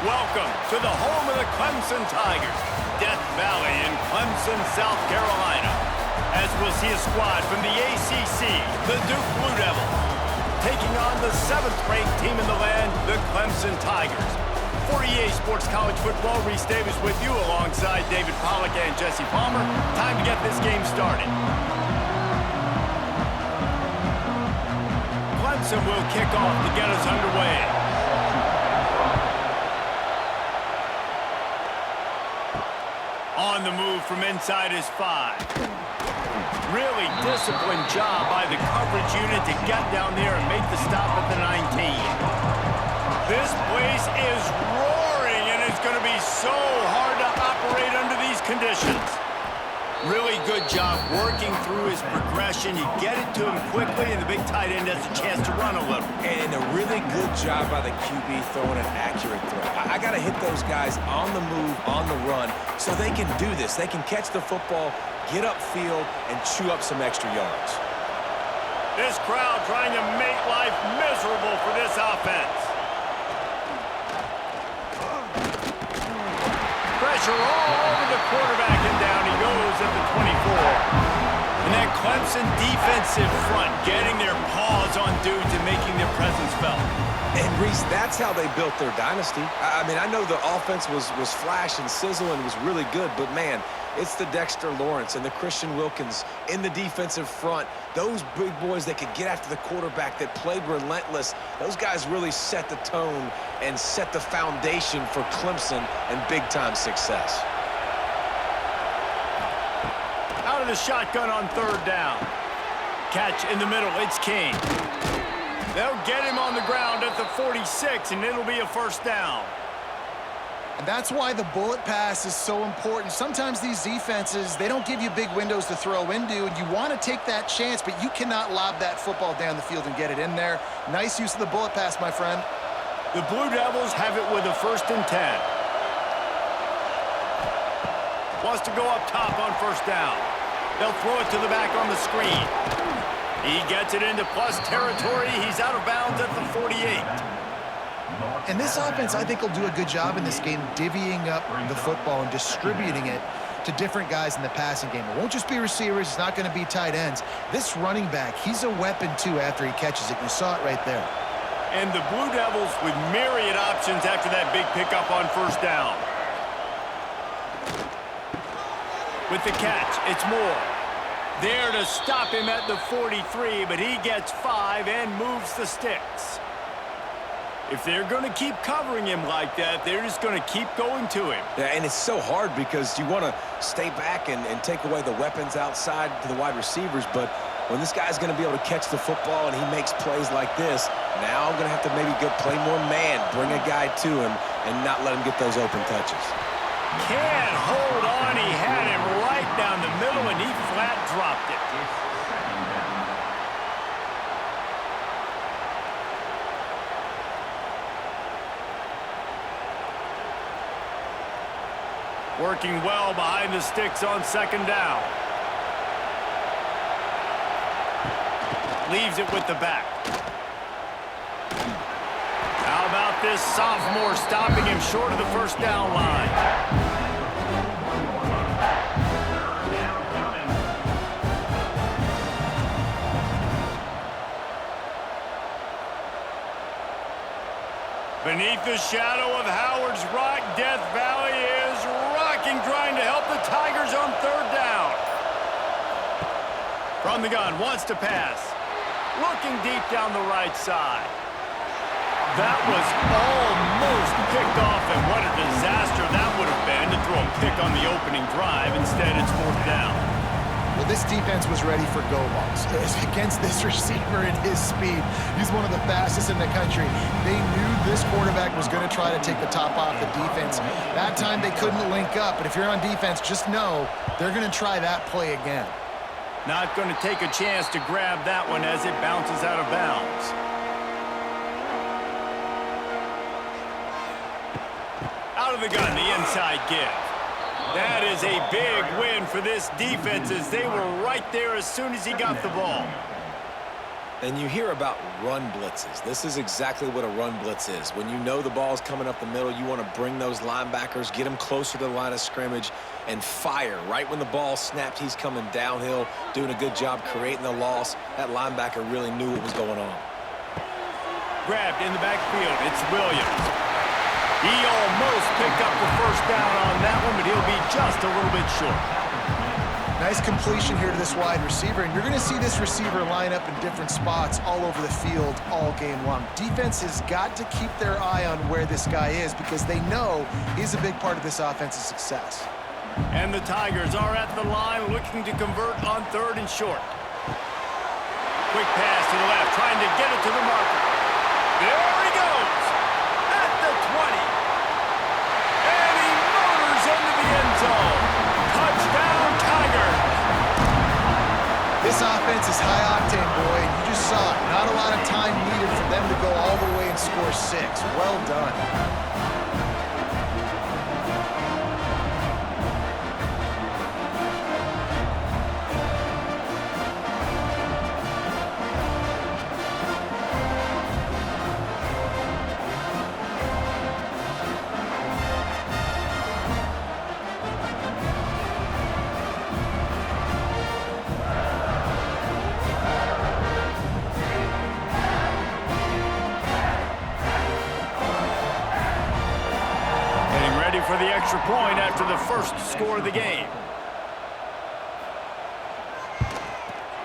Welcome to the home of the Clemson Tigers, Death Valley in Clemson, South Carolina. As we'll see a squad from the ACC, the Duke Blue Devils, taking on the 7th-ranked team in the land, the Clemson Tigers. For EA Sports College Football, Reese Davis with you alongside David Pollack and Jesse Palmer. Time to get this game started. Clemson will kick off to get us underway. On the move from inside his 5. Really disciplined job by the coverage unit to get down there and make the stop at the 19. This place is roaring, and it's going to be so hard to operate under these conditions. Really good job working through his progression. You get it to him quickly, and the big tight end has a chance to run a little. And a really good job by the QB throwing an accurate throw. I got to hit those guys on the move, on the run, so they can do this. They can catch the football, get upfield, and chew up some extra yards. This crowd trying to make life miserable for this offense. Pressure all over the quarterback, and down he goes at the 24. And that Clemson defensive front getting their paws on dudes and making their presence felt. And, Reese, that's how they built their dynasty. I mean, I know the offense was flash and sizzle and was really good, but, man, it's the Dexter Lawrence and the Christian Wilkins in the defensive front. Those big boys that could get after the quarterback, that played relentless. Those guys really set the tone and set the foundation for Clemson and big-time success. Out of the shotgun on 3rd down. Catch in the middle, it's King. They'll get him on the ground at the 46, and it'll be a 1st down. And that's why the bullet pass is so important. Sometimes these defenses, they don't give you big windows to throw into, and you want to take that chance, but you cannot lob that football down the field and get it in there. Nice use of the bullet pass, my friend. The Blue Devils have it with a 1st and 10. Wants to go up top on 1st down. They'll throw it to the back on the screen. He gets it into plus territory. He's out of bounds at the 48. And this offense, I think, will do a good job in this game divvying up the football and distributing it to different guys in the passing game. It won't just be receivers. It's not going to be tight ends. This running back, he's a weapon, too, after he catches it. You saw it right there. And the Blue Devils with myriad options after that big pickup on 1st down. With the catch, it's Moore. There to stop him at the 43, but he gets 5 and moves the sticks. If they're going to keep covering him like that, they're just going to keep going to him. Yeah, and it's so hard because you want to stay back and take away the weapons outside to the wide receivers, but when this guy's going to be able to catch the football and he makes plays like this, now I'm going to have to maybe go play more man, bring a guy to him, and not let him get those open touches. Can't hold on. He had him right down the middle, and he flat dropped it. Working well behind the sticks on 2nd down. Leaves it with the back. How about this sophomore stopping him short of the 1st down line? Beneath the shadow of Howard's Rock, Death Valley is rocking, trying to help the Tigers on 3rd down. From the gun, wants to pass. Looking deep down the right side. That was almost picked off, and what a disaster that would have been to throw a pick on the opening drive. Instead, it's 4th down. Well, this defense was ready for go balls. Against this receiver and his speed, he's one of the fastest in the country. They knew this quarterback was going to try to take the top off the defense. That time they couldn't link up, but if you're on defense, just know they're going to try that play again. Not going to take a chance to grab that one as it bounces out of bounds. Out of the gun, the inside give. That is a big win for this defense as they were right there as soon as he got the ball. And you hear about run blitzes. This is exactly what a run blitz is. When you know the ball's coming up the middle, you want to bring those linebackers, get them closer to the line of scrimmage, and fire. Right when the ball snapped, he's coming downhill, doing a good job creating the loss. That linebacker really knew what was going on. Grabbed in the backfield. It's Williams. He almost picked up the first down on that one, but he'll be just a little bit short. Nice completion here to this wide receiver, and you're going to see this receiver line up in different spots all over the field all game long. Defense has got to keep their eye on where this guy is because they know he's a big part of this offense's success. And the Tigers are at the line looking to convert on 3rd and short. Quick pass to the left, trying to get it to the marker. There he goes at the 20. And he motors into the end zone. Touchdown, Tigers. This offense is high octane, boy. You just saw it. Not a lot of time needed for them to go all the way and score 6. Well done. For the extra point after the first score of the game.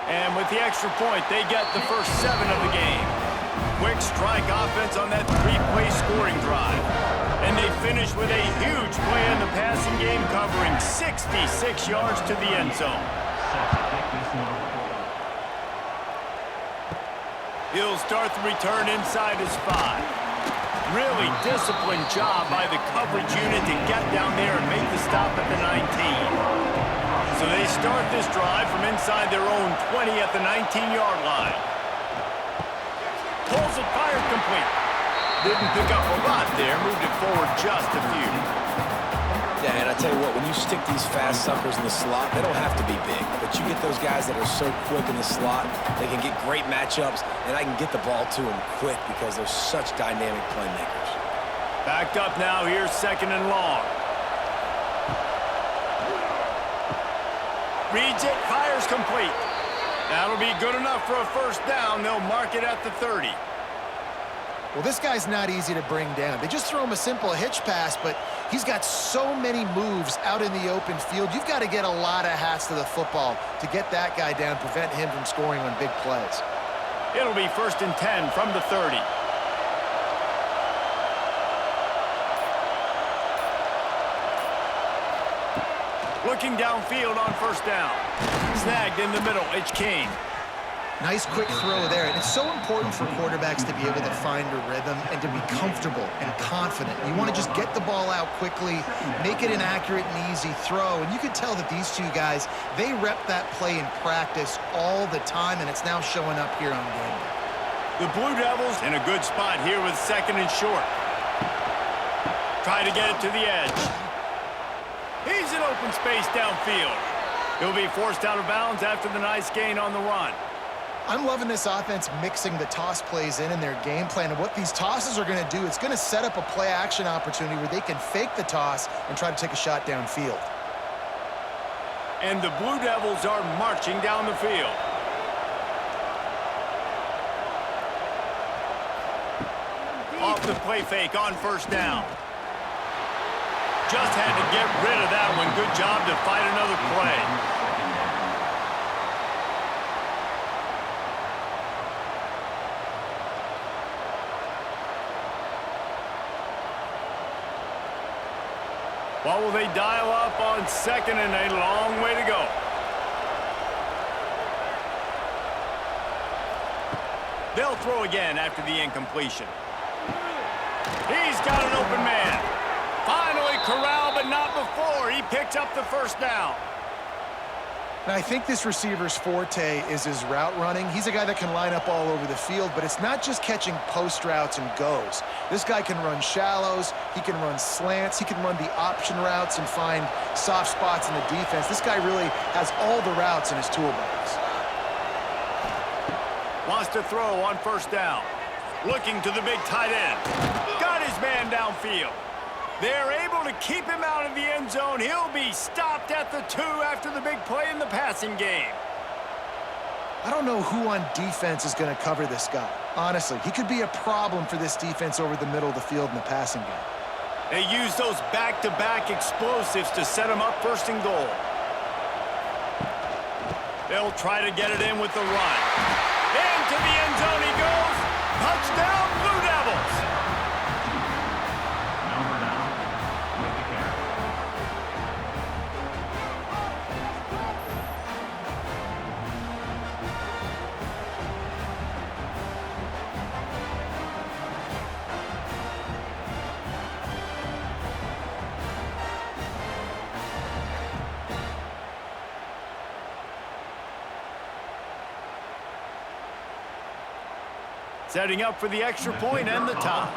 And with the extra point, they get the first 7 of the game. Quick strike offense on that 3-play scoring drive. And they finish with a huge play in the passing game, covering 66 yards to the end zone. He'll start the return inside his 5. Really disciplined job by the coverage unit to get down there and make the stop at the 19. So they start this drive from inside their own 20 at the 19-yard line. Pulls it, fired complete. Didn't pick up a lot there, moved it forward just a few. Yeah, and I tell you what, when you stick these fast suckers in the slot, they don't have to be big. But you get those guys that are so quick in the slot, they can get great matchups, and I can get the ball to them quick because they're such dynamic playmakers. Backed up now, here's 2nd and long. Reads it, fires complete. That'll be good enough for a first down. They'll mark it at the 30. Well, this guy's not easy to bring down. They just throw him a simple hitch pass, but he's got so many moves out in the open field. You've got to get a lot of hats to the football to get that guy down, prevent him from scoring on big plays. It'll be 1st and 10 from the 30. Looking downfield on first down. Snagged in the middle, it's King. Nice quick throw there. And it's so important for quarterbacks to be able to find a rhythm and to be comfortable and confident. You want to just get the ball out quickly, make it an accurate and easy throw. And you can tell that these two guys, they rep that play in practice all the time, and it's now showing up here on game day. The Blue Devils in a good spot here with 2nd and short. Try to get it to the edge. He's in open space downfield. He'll be forced out of bounds after the nice gain on the run. I'm loving this offense mixing the toss plays in their game plan. And what these tosses are going to do, it's going to set up a play-action opportunity where they can fake the toss and try to take a shot downfield. And the Blue Devils are marching down the field. Off the play fake on first down. Just had to get rid of that one. Good job to fight another play. What will they dial up on 2nd and a long way to go? They'll throw again after the incompletion. He's got an open man. Finally corralled, but not before. He picks up the first down. And I think this receiver's forte is his route running. He's a guy that can line up all over the field, but it's not just catching post routes and goes. This guy can run shallows, he can run slants, he can run the option routes and find soft spots in the defense. This guy really has all the routes in his toolbox. Wants to throw on first down. Looking to the big tight end. Got his man downfield. They're able to keep him out of the end zone. He'll be stopped at the 2 after the big play in the passing game. I don't know who on defense is going to cover this guy. Honestly, he could be a problem for this defense over the middle of the field in the passing game. They use those back-to-back explosives to set him up first and goal. They'll try to get it in with the run. Into the end zone he goes. Touchdown, Blue Devils. Setting up for the extra point and the top.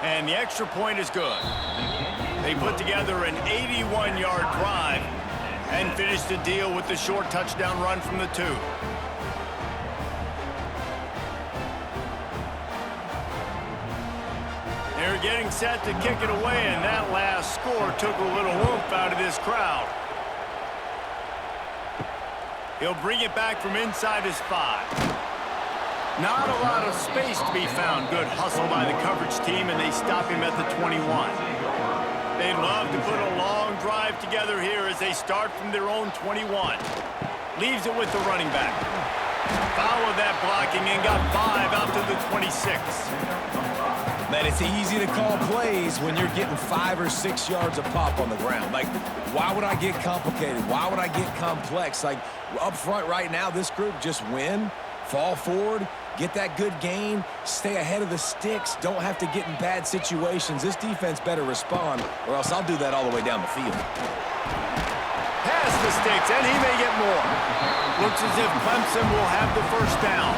And the extra point is good. They put together an 81-yard drive and finished the deal with the short touchdown run from the 2. They're getting set to kick it away, and that last score took a little oomph out of this crowd. He'll bring it back from inside his 5. Not a lot of space to be found. Good hustle by the coverage team, and they stop him at the 21. They'd love to put a long drive together here as they start from their own 21. Leaves it with the running back. Followed that blocking and got 5 out to the 26. Man, it's easy to call plays when you're getting 5 or 6 yards a pop on the ground. Like, why would I get complicated? Why would I get complex? Like, up front right now, this group just win, fall forward, get that good gain, stay ahead of the sticks, don't have to get in bad situations. This defense better respond, or else I'll do that all the way down the field. Past the sticks, and he may get more. Looks as if Clemson will have the first down.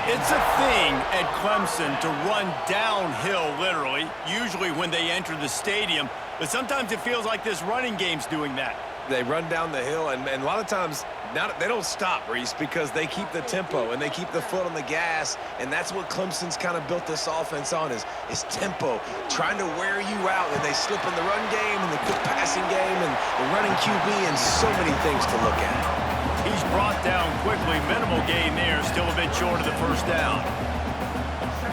It's a thing at Clemson to run downhill, literally, usually when they enter the stadium. But sometimes it feels like this running game's doing that. They run down the hill, and a lot of times they don't stop, Reese, because they keep the tempo and they keep the foot on the gas, and that's what Clemson's kind of built this offense on is tempo, trying to wear you out, and they slip in the run game and the quick passing game and the running QB and so many things to look at. He's brought down quickly. Minimal gain there, still a bit short of the first down.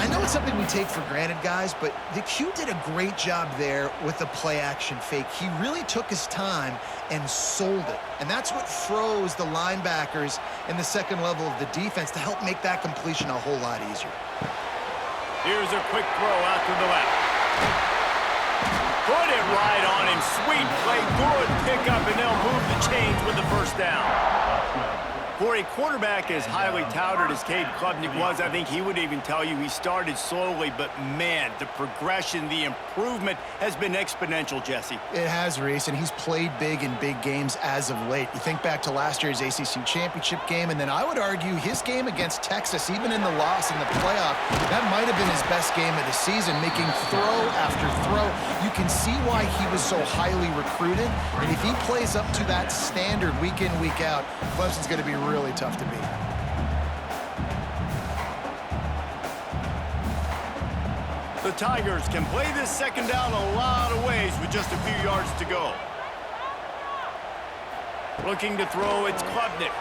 I know it's something we take for granted, guys, but the Q did a great job there with the play-action fake. He really took his time and sold it. And that's what froze the linebackers in the second level of the defense to help make that completion a whole lot easier. Here's a quick throw out to the left. Put it right on him. Sweet play. Good pickup, and they'll move the chains with the first down. For a quarterback as highly touted as Cade Klubnik was, I think he would even tell you he started slowly, but man, the progression, the improvement has been exponential, Jesse. It has, Reese, and he's played big in big games as of late. You think back to last year's ACC championship game, and then I would argue his game against Texas, even in the loss in the playoff, that might have been his best game of the season, making throw after throw. You can see why he was so highly recruited, and if he plays up to that standard week in, week out, Clemson's going to be really tough to beat. The Tigers can play this second down a lot of ways with just a few yards to go. Looking to throw, it's Klubnik.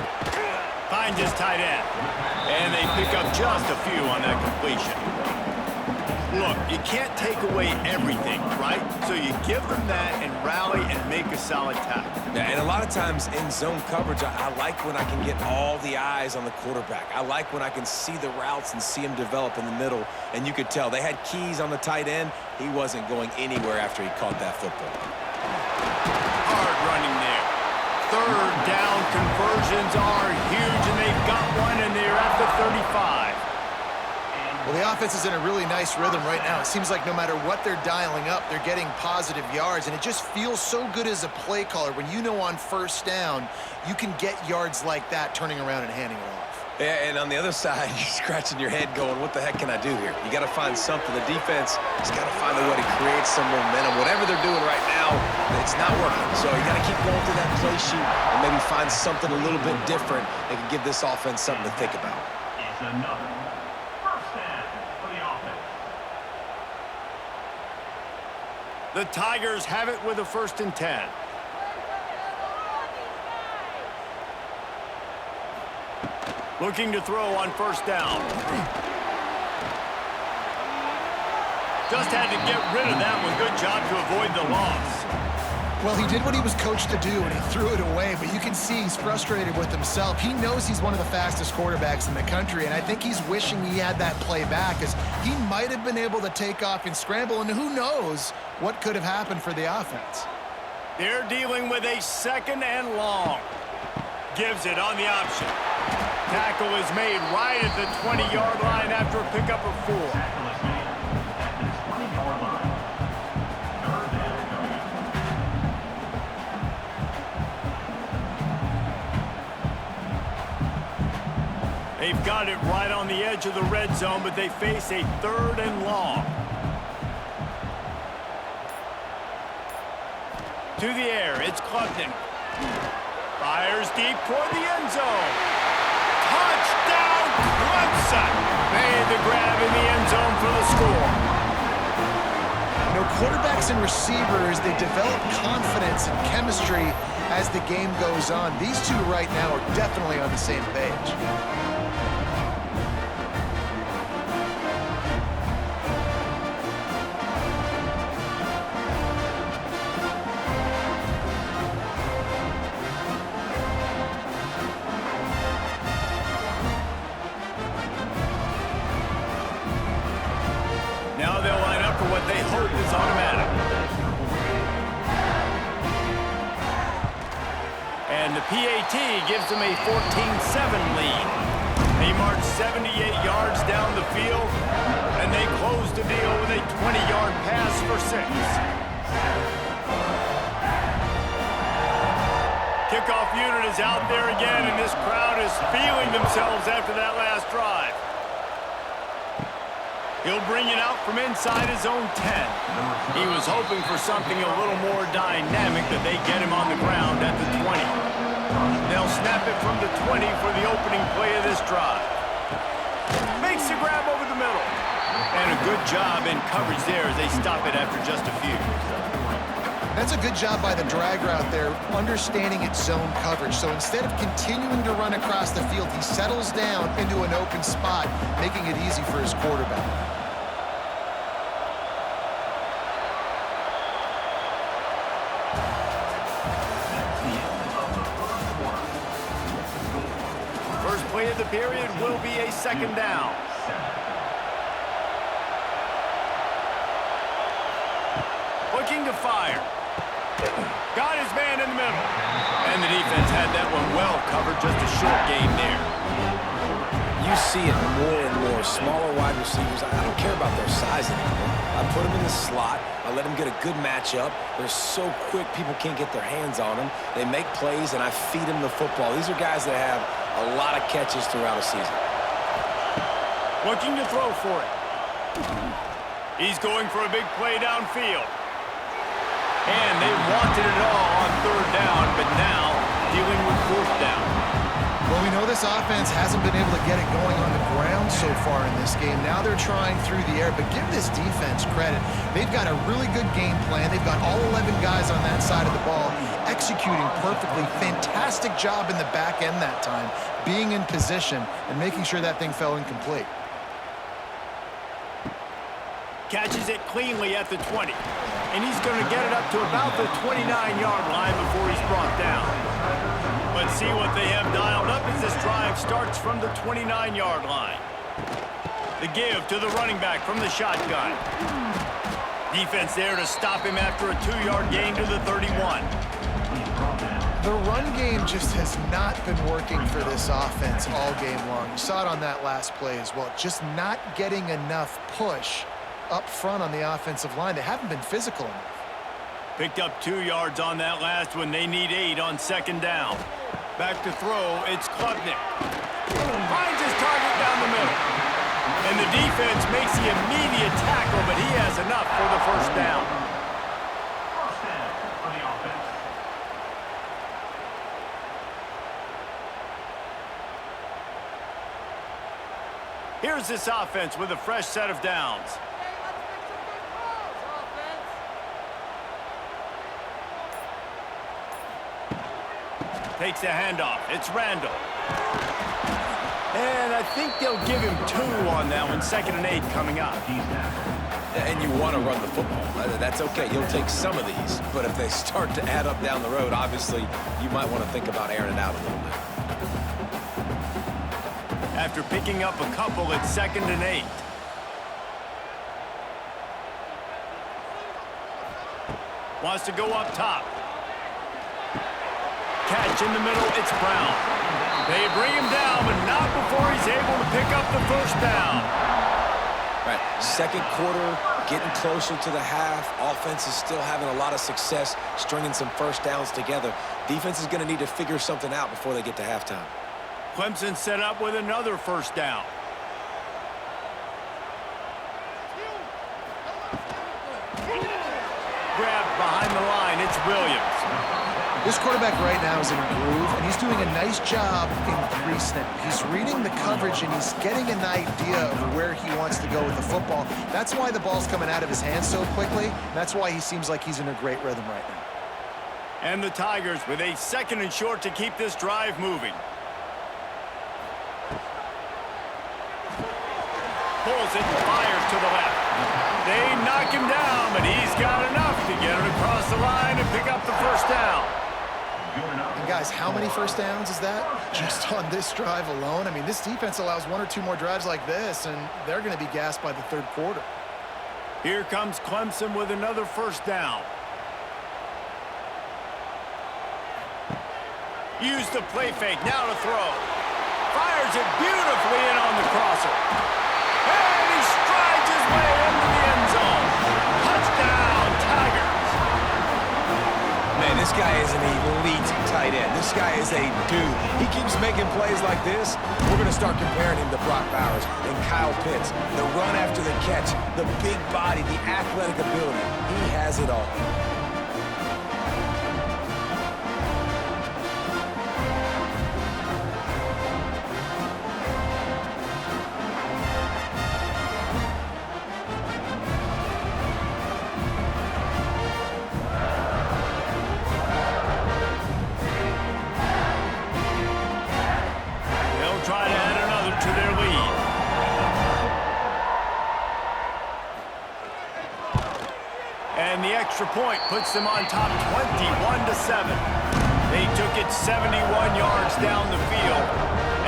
Finds his tight end. And they pick up just a few on that completion. Look, you can't take away everything, right? So you give them that and rally and make a solid tackle. Yeah, and a lot of times in zone coverage, I like when I can get all the eyes on the quarterback. I like when I can see the routes and see him develop in the middle. And you could tell they had keys on the tight end. He wasn't going anywhere after he caught that football. Hard running there. Third down conversions are huge, and they've got one, and they're at the 35. Well, the offense is in a really nice rhythm right now. It seems like no matter what they're dialing up, they're getting positive yards, and it just feels so good as a play caller when you know on first down you can get yards like that turning around and handing it off. Yeah, and on the other side, you're scratching your head going, what the heck can I do here? You got to find something. The defense has got to find a way to create some momentum. Whatever they're doing right now, it's not working. So you got to keep going through that play sheet and maybe find something a little bit different that can give this offense something to think about. It's another first down for the offense. The Tigers have it with a 1st and 10. Looking to throw on 1st down. Just had to get rid of that one. Good job to avoid the loss. Well, he did what he was coached to do, and he threw it away, but you can see he's frustrated with himself. He knows he's one of the fastest quarterbacks in the country, and I think he's wishing he had that play back, as he might have been able to take off and scramble, and who knows what could have happened for the offense. They're dealing with a 2nd and long. Gives it on the option. Tackle is made right at the 20-yard line after a pickup of 4. Tackle is made at the 20-yard line. Third down. They've got it right on the edge of the red zone, but they face a 3rd and long. To the air, it's Clemson. Fires deep toward the end zone. Touchdown, Clemson! Made the grab in the end zone for the score. You know, quarterbacks and receivers, they develop confidence and chemistry as the game goes on. These two right now are definitely on the same page. Now they'll line up for what they hope is automatic. And the PAT gives them a 14-7 lead. They march 78 yards down the field, and they close the deal with a 20-yard pass for 6. Kickoff unit is out there again, and this crowd is feeling themselves after that last drive. He'll bring it out from inside his own 10. He was hoping for something a little more dynamic, but they get him on the ground at the 20. They'll snap it from the 20 for the opening play of this drive. Makes the grab over the middle. And a good job in coverage there as they stop it after just a few. That's a good job by the drag route there, understanding its zone coverage. So instead of continuing to run across the field, he settles down into an open spot, making it easy for his quarterback. First play of the period will be a 2nd down. Looking to fire. Got his man in the middle. And the defense had that one well covered, just a short game there. You see it more and more. Smaller wide receivers, I don't care about their size anymore. I put them in the slot. I let them get a good matchup. They're so quick, people can't get their hands on them. They make plays, and I feed them the football. These are guys that have a lot of catches throughout a season. Looking to throw for it. He's going for a big play downfield. And they wanted it all on 3rd down, but now dealing with 4th down. Well, we know this offense hasn't been able to get it going on the ground so far in this game. Now they're trying through the air, but give this defense credit. They've got a really good game plan. They've got all 11 guys on that side of the ball executing perfectly. Fantastic job in the back end that time, being in position and making sure that thing fell incomplete. Catches it cleanly at the 20. And he's going to get it up to about the 29-yard line before he's brought down. Let's see what they have dialed up as this drive starts from the 29-yard line. The give to the running back from the shotgun. Defense there to stop him after a 2-yard gain to the 31. The run game just has not been working for this offense all game long. You saw it on that last play as well. Just not getting enough push up front on the offensive line. They haven't been physical enough. Picked up 2 yards on that last one. They need 8 on 2nd down. Back to throw, it's Klubnik. Finds his target down the middle. And the defense makes the immediate tackle, but he has enough for the first down. First down for the offense. Here's this offense with a fresh set of downs. Takes the handoff. It's Randall. And I think they'll give him 2 on that one. 2nd and 8 coming up. And you want to run the football. That's okay. You'll take some of these. But if they start to add up down the road, obviously, you might want to think about airing it out a little bit. After picking up a couple, it's 2nd and 8. Wants to go up top. Catch in the middle, it's Brown. They bring him down, but not before he's able to pick up the first down. Right, second quarter, getting closer to the half. Offense is still having a lot of success stringing some first downs together. Defense is going to need to figure something out before they get to halftime. Clemson set up with another first down. Grabbed behind the line, it's Williams. This quarterback right now is in a groove, and he's doing a nice job in 3-snap. He's reading the coverage, and he's getting an idea of where he wants to go with the football. That's why the ball's coming out of his hands so quickly. That's why he seems like he's in a great rhythm right now. And the Tigers with a 2nd and short to keep this drive moving. Pulls it and fires to the left. They knock him down, but he's got enough to get it across the line and pick up the first down. And guys, how many first downs is that? Just on this drive alone? I mean, this defense allows 1 or 2 more drives like this, and they're going to be gassed by the 3rd quarter. Here comes Clemson with another first down. Use the play fake, now to throw. Fires it beautifully in on the crosser. And he strides his way into the end zone. Touchdown, Tigers. Man, this guy is an elite tight end. This guy is a dude. He keeps making plays like this. We're going to start comparing him to Brock Bowers and Kyle Pitts. The run after the catch, the big body, the athletic ability. He has it all. Try to add another to their lead. And the extra point puts them on top 21-7. They took it 71 yards down the field,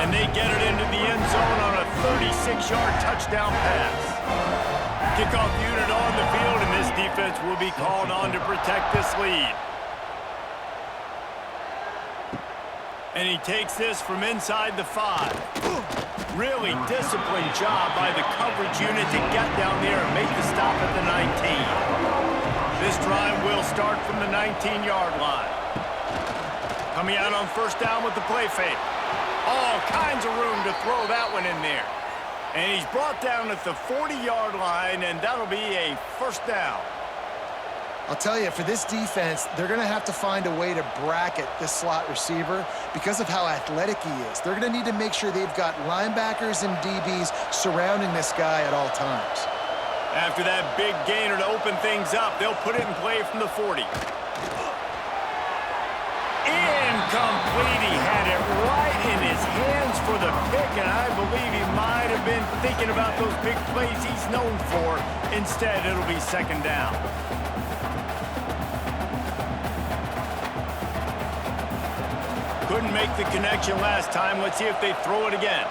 and they get it into the end zone on a 36-yard touchdown pass. Kickoff unit on the field, and this defense will be called on to protect this lead. And he takes this from inside the 5. Really disciplined job by the coverage unit to get down there and make the stop at the 19. This drive will start from the 19-yard line. Coming out on first down with the play fake. All kinds of room to throw that one in there. And he's brought down at the 40-yard line, and that'll be a first down. I'll tell you, for this defense, they're going to have to find a way to bracket this slot receiver because of how athletic he is. They're going to need to make sure they've got linebackers and DBs surrounding this guy at all times. After that big gainer to open things up, they'll put it in play from the 40. Incomplete. He had it right in his hands for the pick, and I believe he might have been thinking about those big plays he's known for. Instead, it'll be second down. Couldn't make the connection last time. Let's see if they throw it again.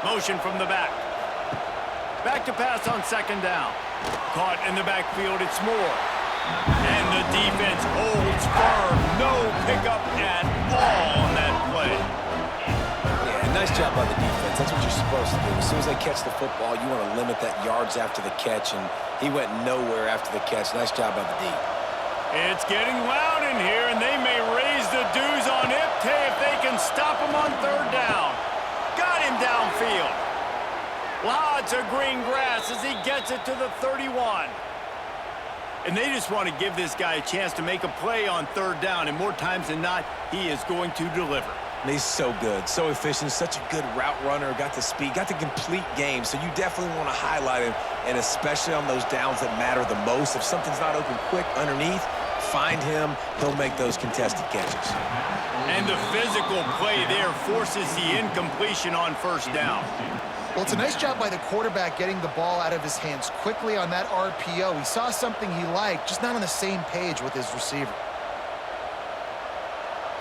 Motion from the back. Back to pass on second down. Caught in the backfield, it's Moore. And the defense holds firm. No pickup at all on that play. Yeah, nice job by the defense. That's what you're supposed to do. As soon as they catch the football, you want to limit that yards after the catch, and he went nowhere after the catch. Nice job by the D. It's getting loud in here, and they may raise the dues on it, if they can stop him on third down. Got him downfield. Lots of green grass as he gets it to the 31. And they just want to give this guy a chance to make a play on third down, and more times than not, he is going to deliver. And he's so good, so efficient, such a good route runner, got the speed, got the complete game, so you definitely want to highlight him, and especially on those downs that matter the most. If something's not open quick underneath, find him, he'll make those contested catches. And the physical play there forces the incompletion on first down. Well, it's a nice job by the quarterback getting the ball out of his hands quickly on that RPO. He saw something he liked, just not on the same page with his receiver.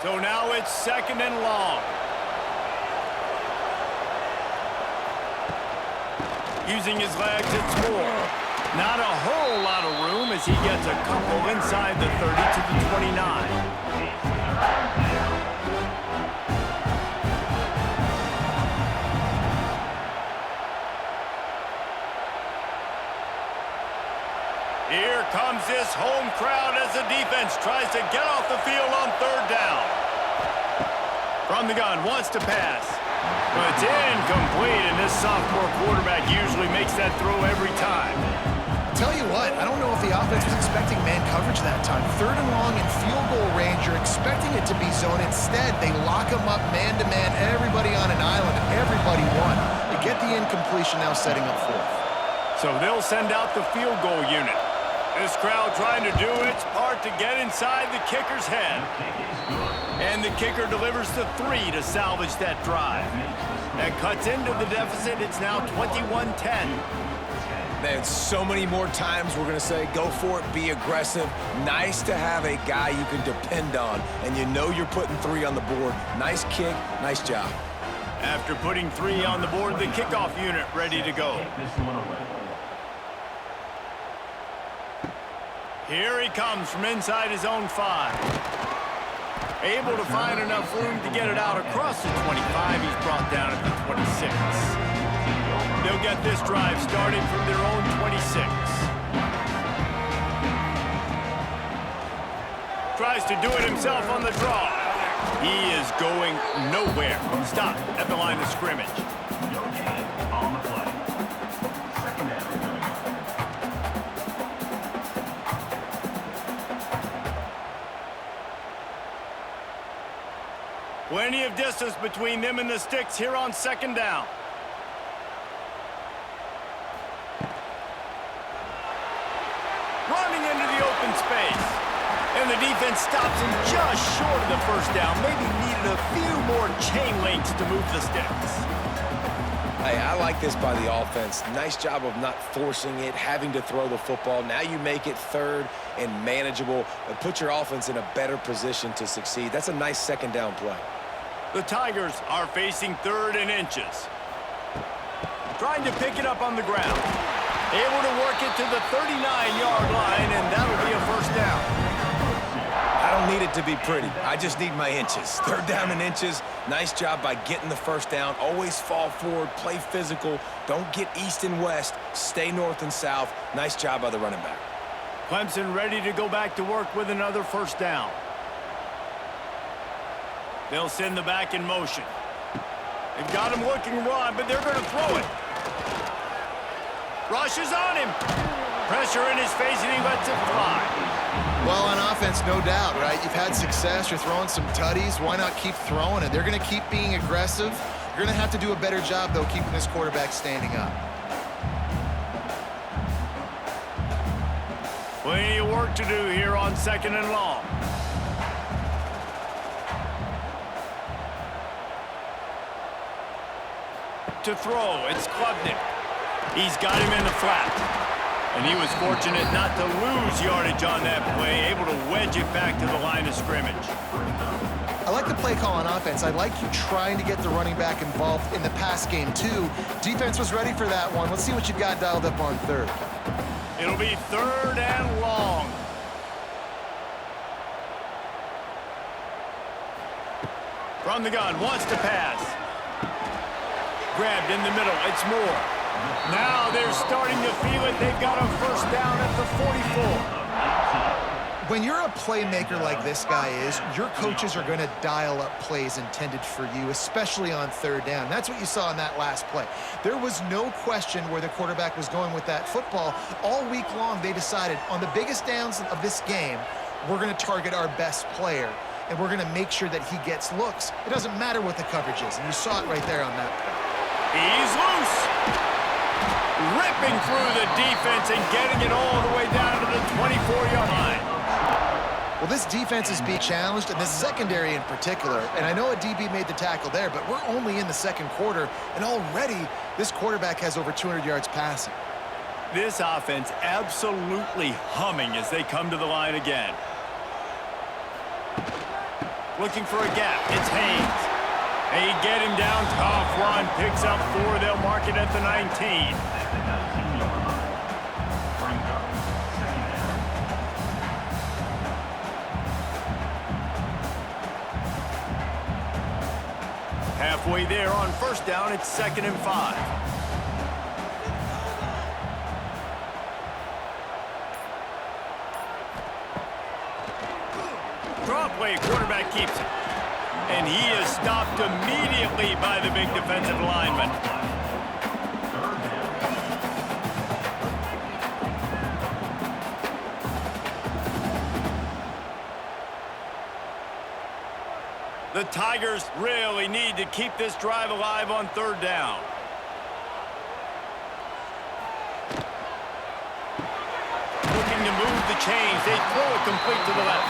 So now it's 2nd and long. Using his legs, it's Moore. Not a whole lot of room as he gets a couple inside the 30 to the 29. Here comes this home crowd as the defense tries to get off the field on third down. From the gun, wants to pass. But it's incomplete, and this sophomore quarterback usually makes that throw every time. Tell you what, I don't know if the offense was expecting man coverage that time. 3rd and long in field goal range, you're expecting it to be zone. Instead, they lock him up man-to-man, everybody on an island, and everybody won. They get the incompletion now setting up 4th. So they'll send out the field goal unit. This crowd trying to do its part to get inside the kicker's head. And the kicker delivers the 3 to salvage that drive. That cuts into the deficit. It's now 21-10. Man, so many more times we're going to say, go for it, be aggressive. Nice to have a guy you can depend on, and you know you're putting 3 on the board. Nice kick, nice job. After putting 3 on the board, the kickoff unit ready to go. Here he comes from inside his own 5. Able to find enough room to get it out across the 25. He's brought down at the 26. They'll get this drive started from their own 26. Tries to do it himself on the draw. He is going nowhere. Stop at the line of scrimmage. On the play. 2nd down. Plenty of distance between them and the sticks here on 2nd down. Running into the open space. And the defense stops him just short of the first down. Maybe needed a few more chain links to move the sticks. Hey, I like this by the offense. Nice job of not forcing it, having to throw the football. Now you make it 3rd and manageable. And put your offense in a better position to succeed. That's a nice 2nd down play. The Tigers are facing 3rd and inches. Trying to pick it up on the ground. Able to work it to the 39-yard line, and that'll be a first down. I don't need it to be pretty. I just need my inches. 3rd down and inches. Nice job by getting the first down. Always fall forward, play physical. Don't get east and west. Stay north and south. Nice job by the running back. Clemson ready to go back to work with another first down. They'll send the back in motion. They've got him looking run, but they're going to throw it. Rushes on him. Pressure in his face, and he lets it fly. Well, on offense, no doubt, right? You've had success. You're throwing some tutties. Why not keep throwing it? They're going to keep being aggressive. You're going to have to do a better job, though, keeping this quarterback standing up. Plenty of work to do here on 2nd and long. To throw, it's Klubnik. He's got him in the flat. And he was fortunate not to lose yardage on that play, able to wedge it back to the line of scrimmage. I like the play call on offense. I like you trying to get the running back involved in the pass game, too. Defense was ready for that one. Let's see what you've got dialed up on 3rd. It'll be 3rd and long. From the gun, wants to pass. Grabbed in the middle, it's Moore. Now they're starting to feel it. They've got a first down at the 44. When you're a playmaker like this guy is, your coaches are going to dial up plays intended for you, especially on third down. That's what you saw in that last play. There was no question where the quarterback was going with that football. All week long, they decided on the biggest downs of this game, we're going to target our best player, and we're going to make sure that he gets looks. It doesn't matter what the coverage is, and you saw it right there on that play. He's loose. Ripping through the defense and getting it all the way down to the 24-yard line. Well, this defense is being challenged, and this secondary in particular. And I know a DB made the tackle there, but we're only in the second quarter, and already this quarterback has over 200 yards passing. This offense absolutely humming as they come to the line again. Looking for a gap. It's Haynes. They get him down. Tough run. Picks up 4. They'll mark it at the 19. Halfway there on first down, it's 2nd and 5. Draw play, quarterback keeps it. And he is stopped immediately by the big defensive lineman. The Tigers really need to keep this drive alive on third down. Looking to move the chains. They throw it complete to the left.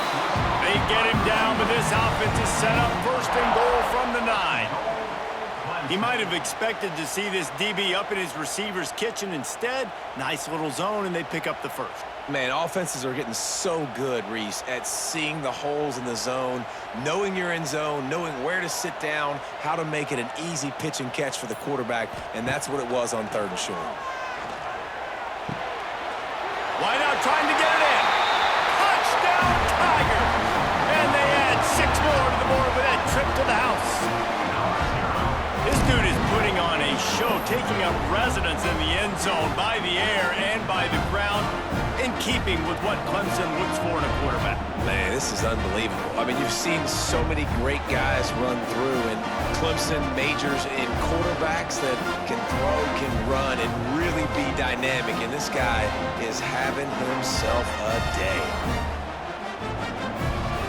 They get him down, but this offense is set up 1st and goal from the 9. He might have expected to see this DB up in his receiver's kitchen. Instead, nice little zone, and they pick up the 1st. Man, offenses are getting so good, Reese, at seeing the holes in the zone, knowing you're in zone, knowing where to sit down, how to make it an easy pitch and catch for the quarterback, and that's what it was on 3rd and short. Wide out trying to get it in. Touchdown, Tigers! And they add 6 more to the board with that trip to the house. This dude is putting on a show, taking up residence in the end zone by the air and by the ground, in keeping with what Clemson looks for in a quarterback. Man, this is unbelievable. I mean, you've seen so many great guys run through, and Clemson majors in quarterbacks that can throw, can run, and really be dynamic, and this guy is having himself a day.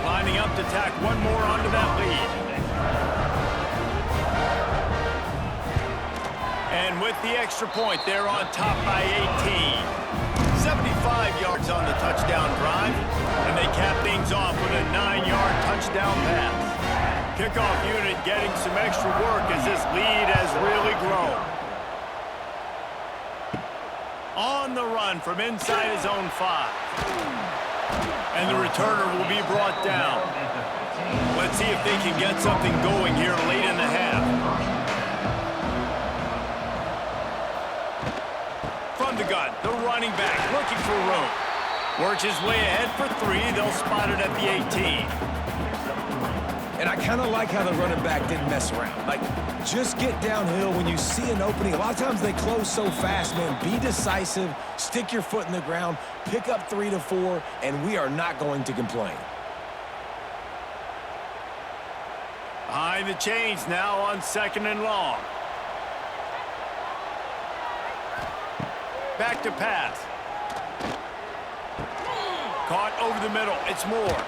Lining up to tack one more onto that lead. And with the extra point, they're on top by 18. 75 yards on the touchdown drive, and they cap things off with a 9-yard touchdown pass. Kickoff unit getting some extra work as this lead has really grown. On the run from inside his own 5. And the returner will be brought down. Let's see if they can get something going here late in the half. From the gun, the running back looking for room. Works his way ahead for 3. They'll spot it at the 18. And I kind of like how the running back didn't mess around. Like, just get downhill when you see an opening. A lot of times they close so fast, man. Be decisive, stick your foot in the ground, pick up 3 to 4, and we are not going to complain. Behind the chains now on 2nd and long. Back to pass. Caught over the middle. It's Moore.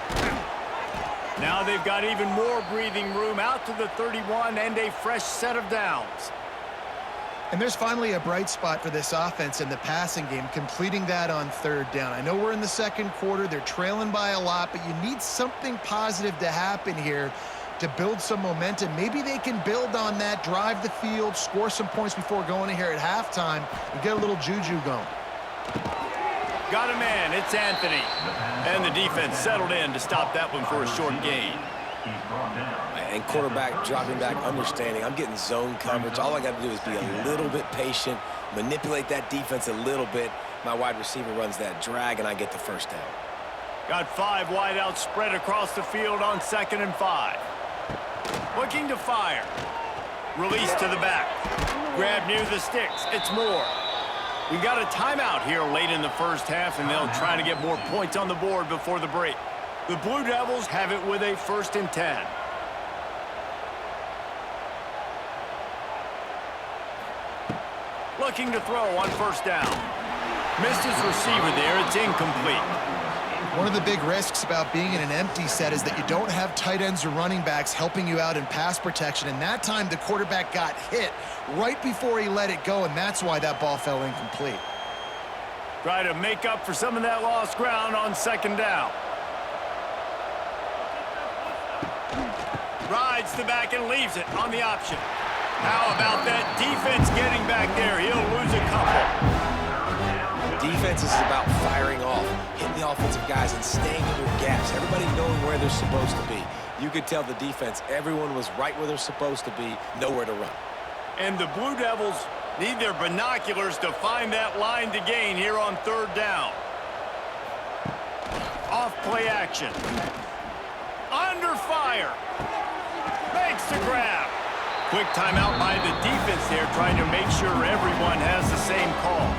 Now they've got even more breathing room out to the 31 and a fresh set of downs. And there's finally a bright spot for this offense in the passing game, completing that on 3rd down. I know we're in the second quarter. They're trailing by a lot, but you need something positive to happen here to build some momentum. Maybe they can build on that, drive the field, score some points before going in here at halftime, and get a little juju going. Got a man. It's Anthony. And the defense settled in to stop that one for a short gain. And quarterback dropping back, understanding. I'm getting zone coverage. All I got to do is be a little bit patient, manipulate that defense a little bit. My wide receiver runs that drag, and I get the 1st down. Got 5 wideouts spread across the field on 2nd and 5. Looking to fire. Release to the back. Grab near the sticks. It's Moore. We got a timeout here late in the first half, and they'll try to get more points on the board before the break. The Blue Devils have it with a 1st and 10. Looking to throw on 1st down. Missed his receiver there. It's incomplete. One of the big risks about being in an empty set is that you don't have tight ends or running backs helping you out in pass protection. And that time, the quarterback got hit right before he let it go, and that's why that ball fell incomplete. Try to make up for some of that lost ground on 2nd down. Rides the back and leaves it on the option. How about that defense getting back there? He'll lose a couple. Defense is about firing off, hitting the offensive guys and staying in your gaps. Everybody knowing where they're supposed to be. You could tell the defense, everyone was right where they're supposed to be, nowhere to run. And the Blue Devils need their binoculars to find that line to gain here on 3rd down. Off play action. Under fire. Makes the grab. Quick timeout by the defense there, trying to make sure everyone has the same call.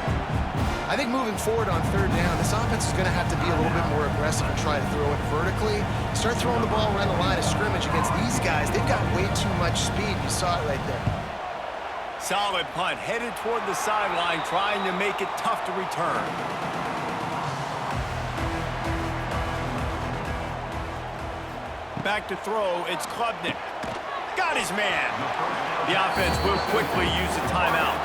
I think moving forward on 3rd down, this offense is going to have to be a little bit more aggressive and try to throw it vertically. Start throwing the ball around the line of scrimmage against these guys. They've got way too much speed. You saw it right there. Solid punt, headed toward the sideline, trying to make it tough to return. Back to throw, it's Klubnik. Got his man. The offense will quickly use a timeout.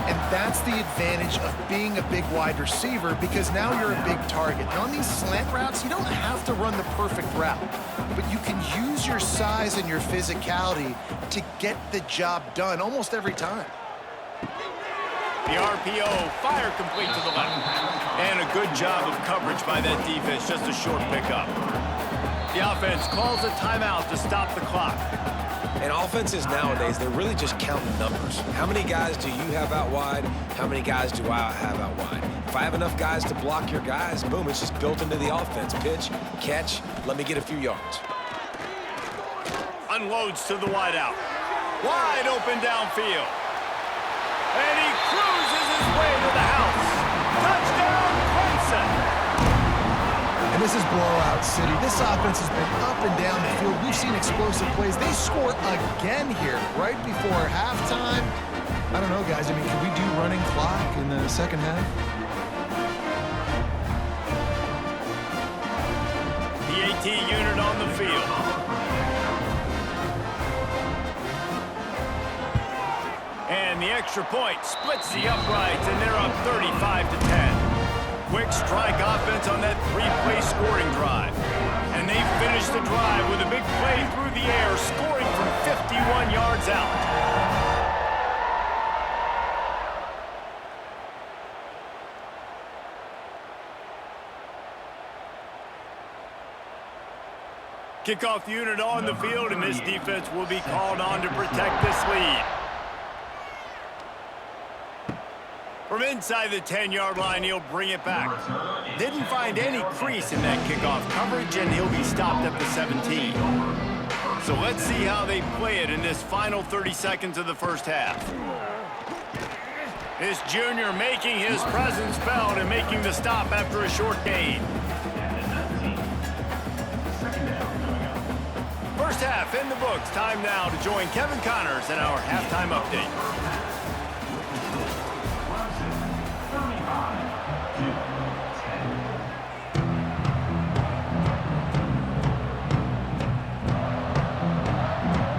And that's the advantage of being a big wide receiver, because now you're a big target. And on these slant routes, you don't have to run the perfect route, but you can use your size and your physicality to get the job done almost every time. The RPO, fire complete to the left. And a good job of coverage by that defense, just a short pickup. The offense calls a timeout to stop the clock. And offenses nowadays, they're really just counting numbers. How many guys do you have out wide? How many guys do I have out wide? If I have enough guys to block your guys, boom, it's just built into the offense. Pitch, catch, let me get a few yards. Unloads to the wideout. Wide open downfield. And he cruises his way to the house. Touchdown, Clemson. And this is blowout city. This offense has been up and down the field. We've seen explosive plays. They score again here right before halftime. I don't know, guys. I mean, can we do running clock in the 2nd half? The AT unit on the field. And the extra point splits the uprights, and they're up 35-10. Quick strike offense on that 3-play scoring drive. And they finish the drive with a big play through the air, scoring from 51 yards out. Kickoff unit on the field, and this defense will be called on to protect this lead. From inside the 10-yard line, he'll bring it back. Didn't find any crease in that kickoff coverage, and he'll be stopped at the 17. So let's see how they play it in this final 30 seconds of the first half. This junior making his presence felt and making the stop after a short gain. First half in the books. Time now to join Kevin Connors in our halftime update.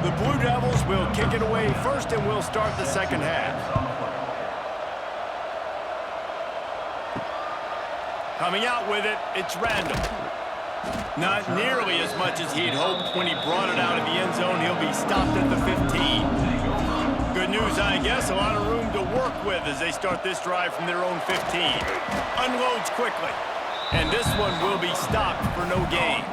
The Blue Devils will kick it away first, and we'll start the 2nd half. Coming out with it, it's Randall. Not nearly as much as he'd hoped when he brought it out of the end zone. He'll be stopped at the 15. Good news, I guess. A lot of room to work with as they start this drive from their own 15. Unloads quickly. And this one will be stopped for no gain.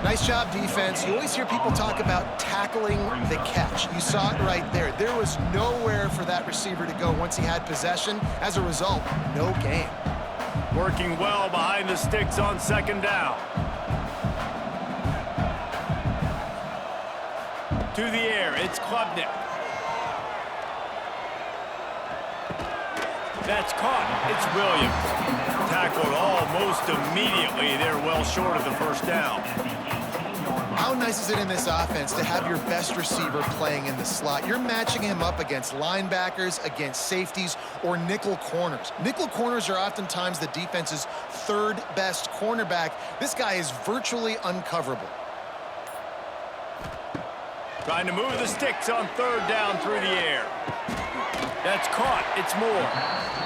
Nice job, defense. You always hear people talk about tackling the catch. You saw it right there. There was nowhere for that receiver to go once he had possession. As a result, no gain. Working well behind the sticks on 2nd down. To the air, it's Klubnik. That's caught. It's Williams. Tackled almost immediately. They're well short of the first down. How nice is it in this offense to have your best receiver playing in the slot? You're matching him up against linebackers, against safeties, or nickel corners. Nickel corners are oftentimes the defense's third best cornerback. This guy is virtually uncoverable. Trying to move the sticks on third down through the air. That's caught. It's Moore.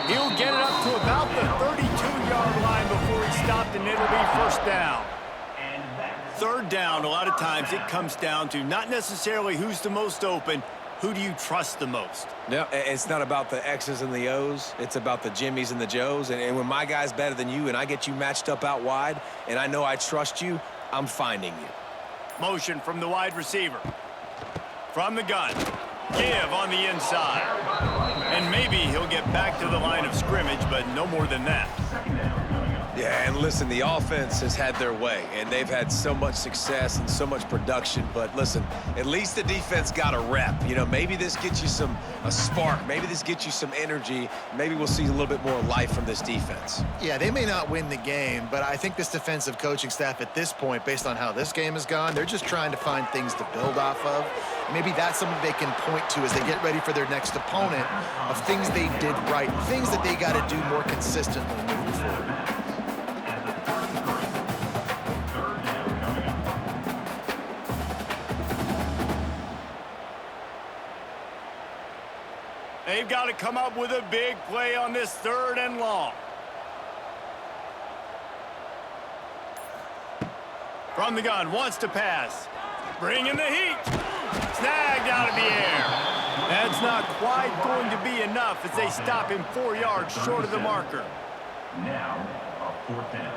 He'll get it up to about the 32-yard line before he stopped, and it'll be first down. Third down, a lot of times it comes down to not necessarily who's the most open, who do you trust the most? No, it's not about the X's and the O's. It's about the Jimmys and the Joes. And when my guy's better than you and I get you matched up out wide and I know I trust you, I'm finding you. Motion from the wide receiver. From the gun. Give on the inside. And maybe he'll get back to the line of scrimmage, but no more than that. Yeah, and listen, the offense has had their way, and they've had so much success and so much production. But listen, at least the defense got a rep. You know, maybe this gets you a spark. Maybe this gets you some energy. Maybe we'll see a little bit more life from this defense. Yeah, they may not win the game, but I think this defensive coaching staff at this point, based on how this game has gone, they're just trying to find things to build off of. Maybe that's something they can point to as they get ready for their next opponent of things they did right, things that they got to do more consistently moving forward. They've got to come up with a big play on this third and long. From the gun, wants to pass. Bringing the heat. Snagged out of the air. That's not quite going to be enough as they stop him 4 yards short of the marker. Now, a fourth down.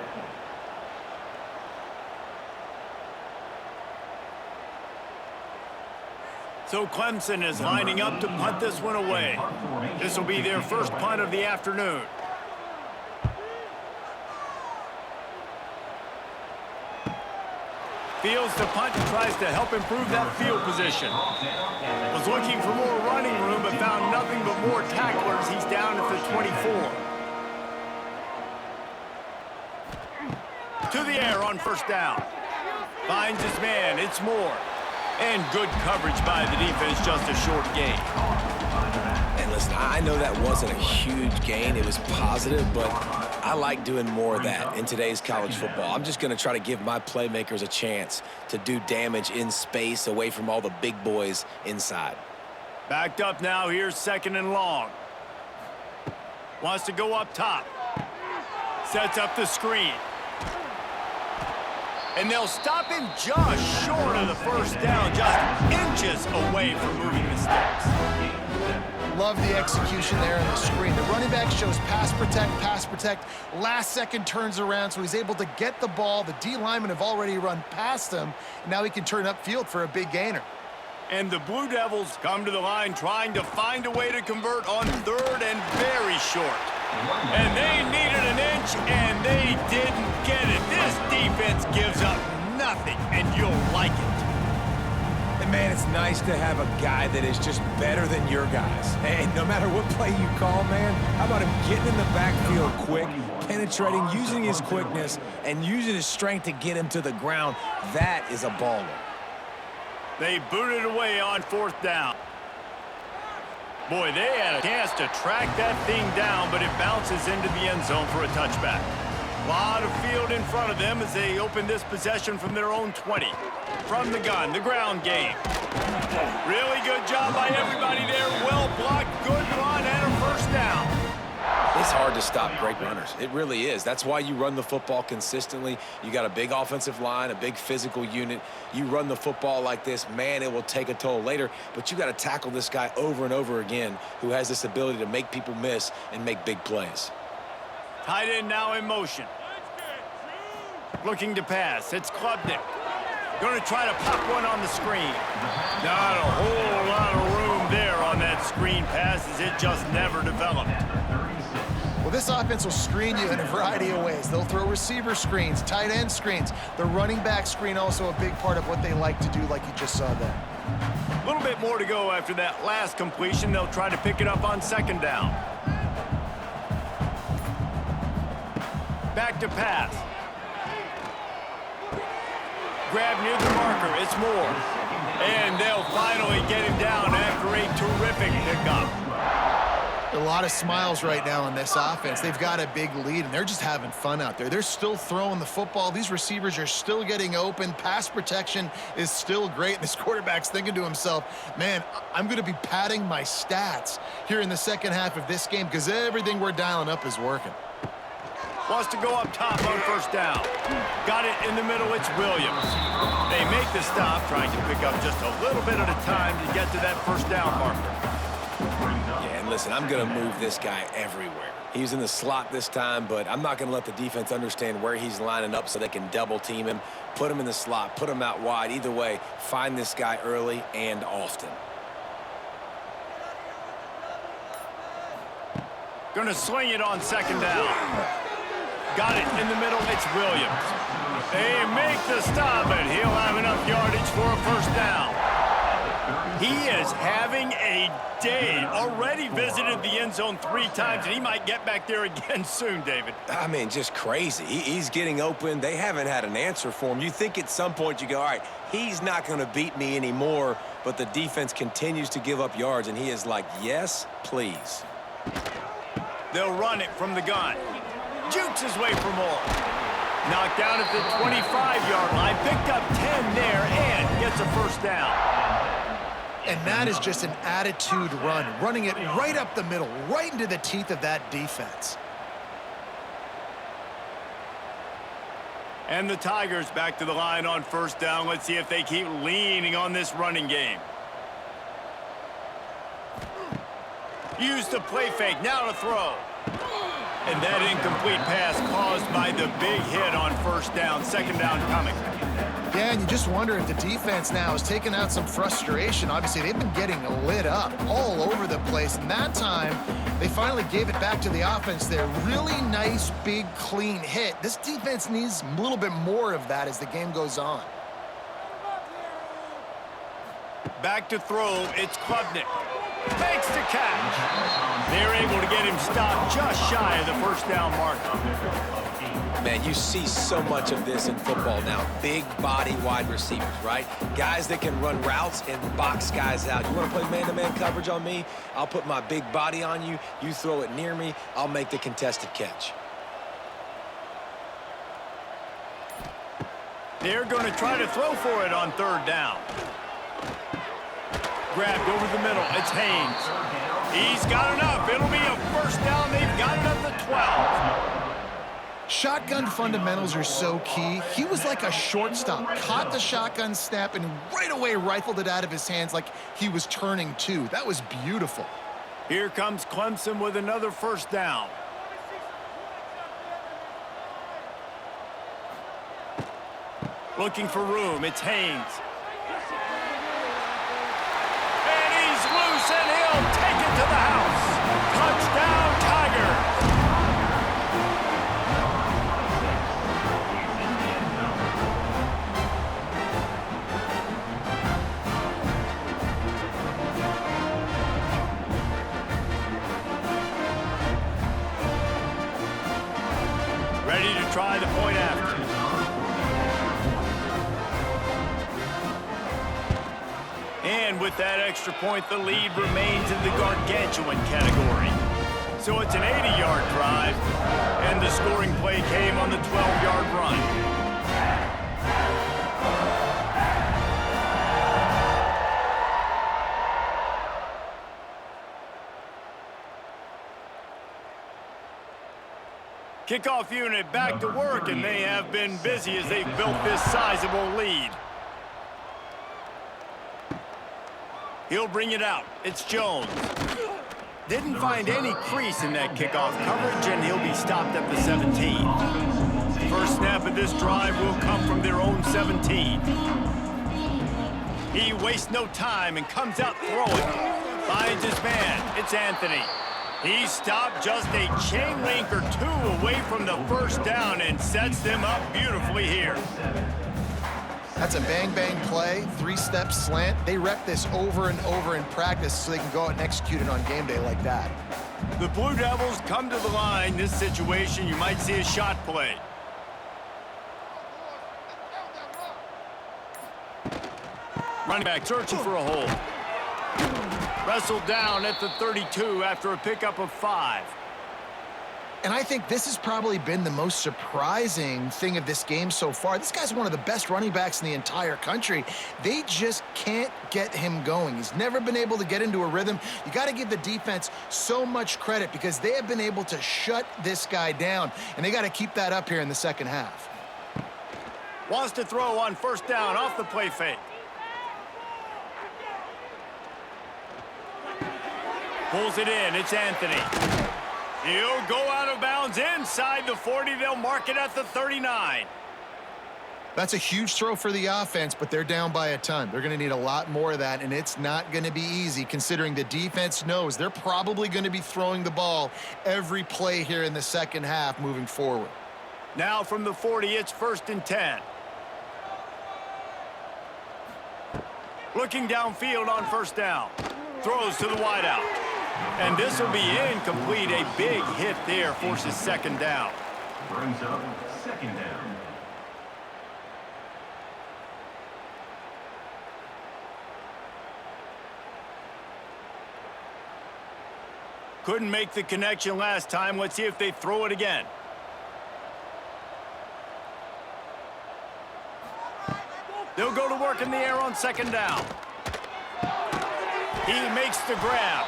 So Clemson is lining up to punt this one away. This will be their first punt of the afternoon. Fields the punt and tries to help improve that field position. Was looking for more running room but found nothing but more tacklers. He's down at the 24. To the air on first down. Finds his man. It's Moore. And good coverage by the defense, just a short gain. And listen, I know that wasn't a huge gain. It was positive, but I like doing more of that in today's college football. I'm just going to try to give my playmakers a chance to do damage in space away from all the big boys inside. Backed up now. Here's second and long. Wants to go up top. Sets up the screen. And they'll stop him just short of the first down, just inches away from moving the sticks. Love the execution there on the screen. The running back shows pass protect. Last second turns around, so he's able to get the ball. The D linemen have already run past him. Now he can turn upfield for a big gainer. And the Blue Devils come to the line trying to find a way to convert on third and very short. And they needed an inch, and they didn't get it. This defense gives up nothing, and you'll like it. And, man, it's nice to have a guy that is just better than your guys. And no matter what play you call, man, how about him getting in the backfield quick, penetrating, using his quickness, and using his strength to get him to the ground. That is a baller. They booted away on fourth down. Boy, they had a chance to track that thing down, but it bounces into the end zone for a touchback. A lot of field in front of them as they open this possession from their own 20. From the gun, the ground game. Really good job by everybody there. Well blocked, good run, and a first down. It's hard to stop great runners. It really is. That's why you run the football consistently. You got a big offensive line, a big physical unit. You run the football like this, man, it will take a toll later. But you got to tackle this guy over and over again who has this ability to make people miss and make big plays. Tight end now in motion. Looking to pass. It's Klubnik. Going to try to pop one on the screen. Not a whole lot of room there on that screen pass as it just never developed. Well, this offense will screen you in a variety of ways. They'll throw receiver screens, tight end screens. The running back screen also a big part of what they like to do, like you just saw there. A little bit more to go after that last completion. They'll try to pick it up on second down. Back to pass. Grab near the marker. It's Moore. And they'll finally get him down after a terrific pickup. A lot of smiles right now in this offense. They've got a big lead, and they're just having fun out there. They're still throwing the football. These receivers are still getting open. Pass protection is still great. And this quarterback's thinking to himself, man, I'm going to be padding my stats here in the second half of this game because everything we're dialing up is working. Wants to go up top on first down. Got it in the middle. It's Williams. They make the stop, trying to pick up just a little bit at a time to get to that first down marker. Yeah, and listen, I'm going to move this guy everywhere. He's in the slot this time, but I'm not going to let the defense understand where he's lining up so they can double team him, put him in the slot, put him out wide. Either way, find this guy early and often. Going to sling it on second down. Got it in the middle. It's Williams. They make the stop, and he'll have enough yardage for a first down. He is having a day. Already visited the end zone 3 times, and he might get back there again soon, David. I mean, just crazy. He's getting open. They haven't had an answer for him. You think at some point you go, all right, he's not going to beat me anymore, but the defense continues to give up yards, and he is like, yes, please. They'll run it from the gun. Jukes his way for more. Knocked down at the 25-yard line. Picked up 10 there and gets a first down. And that is just an attitude run, running it right up the middle, right into the teeth of that defense. And the Tigers back to the line on first down. Let's see if they keep leaning on this running game. Use the play fake, now to throw. And that incomplete pass caused by the big hit on first down. Second down coming. Yeah, and you just wonder if the defense now is taking out some frustration. Obviously, they've been getting lit up all over the place. And that time, they finally gave it back to the offense there. Really nice, big, clean hit. This defense needs a little bit more of that as the game goes on. Back to throw, it's Klubnik. Makes the catch. They're able to get him stopped just shy of the first down marker. Man, you see so much of this in football now. Big body wide receivers, right? Guys that can run routes and box guys out. You want to play man-to-man coverage on me? I'll put my big body on you. You throw it near me, I'll make the contested catch. They're going to try to throw for it on third down. Grabbed over the middle. It's Haynes. He's got enough. It'll be a first down. They've got it up to 12. Shotgun fundamentals are so key. He was like a shortstop, caught the shotgun snap and right away rifled it out of his hands like he was turning two. That was beautiful. Here comes Clemson with another first down. Looking for room. It's Haynes. And he's loose, and he'll take it to the house. Touchdown, Tigers. Ready to try the point after. And with that extra point, the lead remains in the gargantuan category. So it's an 80-yard drive, and the scoring play came on the 12-yard run. Kickoff unit back to work, and they have been busy as they've built this sizable lead. He'll bring it out. It's Jones. Didn't find any crease in that kickoff coverage, and he'll be stopped at the 17. First snap of this drive will come from their own 17. He wastes no time and comes out throwing. Finds his man. It's Anthony. He stopped just a chain link or two away from the first down and sets them up beautifully here. That's a bang-bang play, three-step slant. They rep this over and over in practice so they can go out and execute it on game day like that. The Blue Devils come to the line. This situation, you might see a shot play. Running back searching for a hole. Wrestled down at the 32 after a pickup of 5. And I think this has probably been the most surprising thing of this game so far. This guy's one of the best running backs in the entire country. They just can't get him going. He's never been able to get into a rhythm. You got to give the defense so much credit because they have been able to shut this guy down, and they got to keep that up here in the second half. Wants to throw on first down off the play fake. Pulls it in. It's Anthony. He'll go out of bounds inside the 40. They'll mark it at the 39. That's a huge throw for the offense, but they're down by a ton. They're going to need a lot more of that, and it's not going to be easy considering the defense knows they're probably going to be throwing the ball every play here in the second half moving forward. Now from the 40, it's 1st and 10. Looking downfield on first down. Throws to the wideout. And this will be incomplete. A big hit there forces second down. Brings up second down. Couldn't make the connection last time. Let's see if they throw it again. They'll go to work in the air on second down. He makes the grab.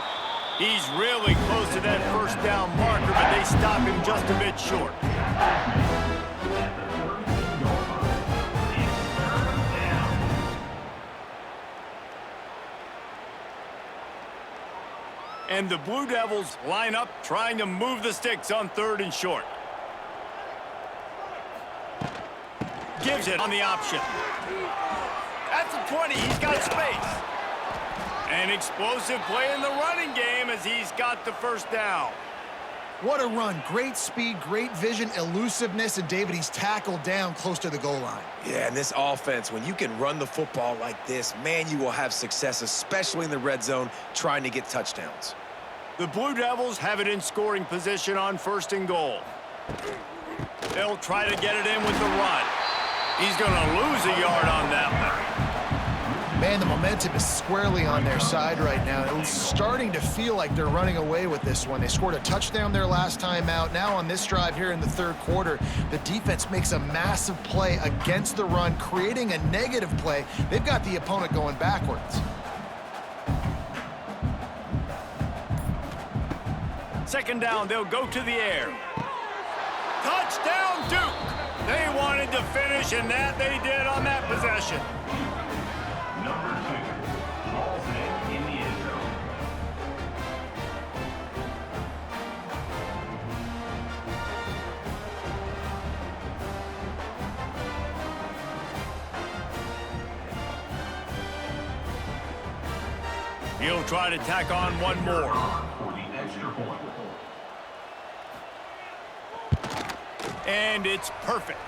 He's really close to that first down marker, but they stop him just a bit short. And the Blue Devils line up trying to move the sticks on 3rd and short. Gives it on the option. At the 20, he's got space. An explosive play in the running game as he's got the first down. What a run. Great speed, great vision, elusiveness, and David, he's tackled down close to the goal line. Yeah, and this offense, when you can run the football like this, man, you will have success, especially in the red zone, trying to get touchdowns. The Blue Devils have it in scoring position on 1st and goal. They'll try to get it in with the run. He's going to lose a yard on that one. Man, the momentum is squarely on their side right now. It's starting to feel like they're running away with this one. They scored a touchdown their last time out. Now on this drive here in the 3rd quarter, the defense makes a massive play against the run, creating a negative play. They've got the opponent going backwards. Second down, they'll go to the air. Touchdown, Duke! They wanted to finish, and that they did on that possession. Number 2 hauls it in the end zone. He'll try to tack on one more. For the extra point. And it's perfect.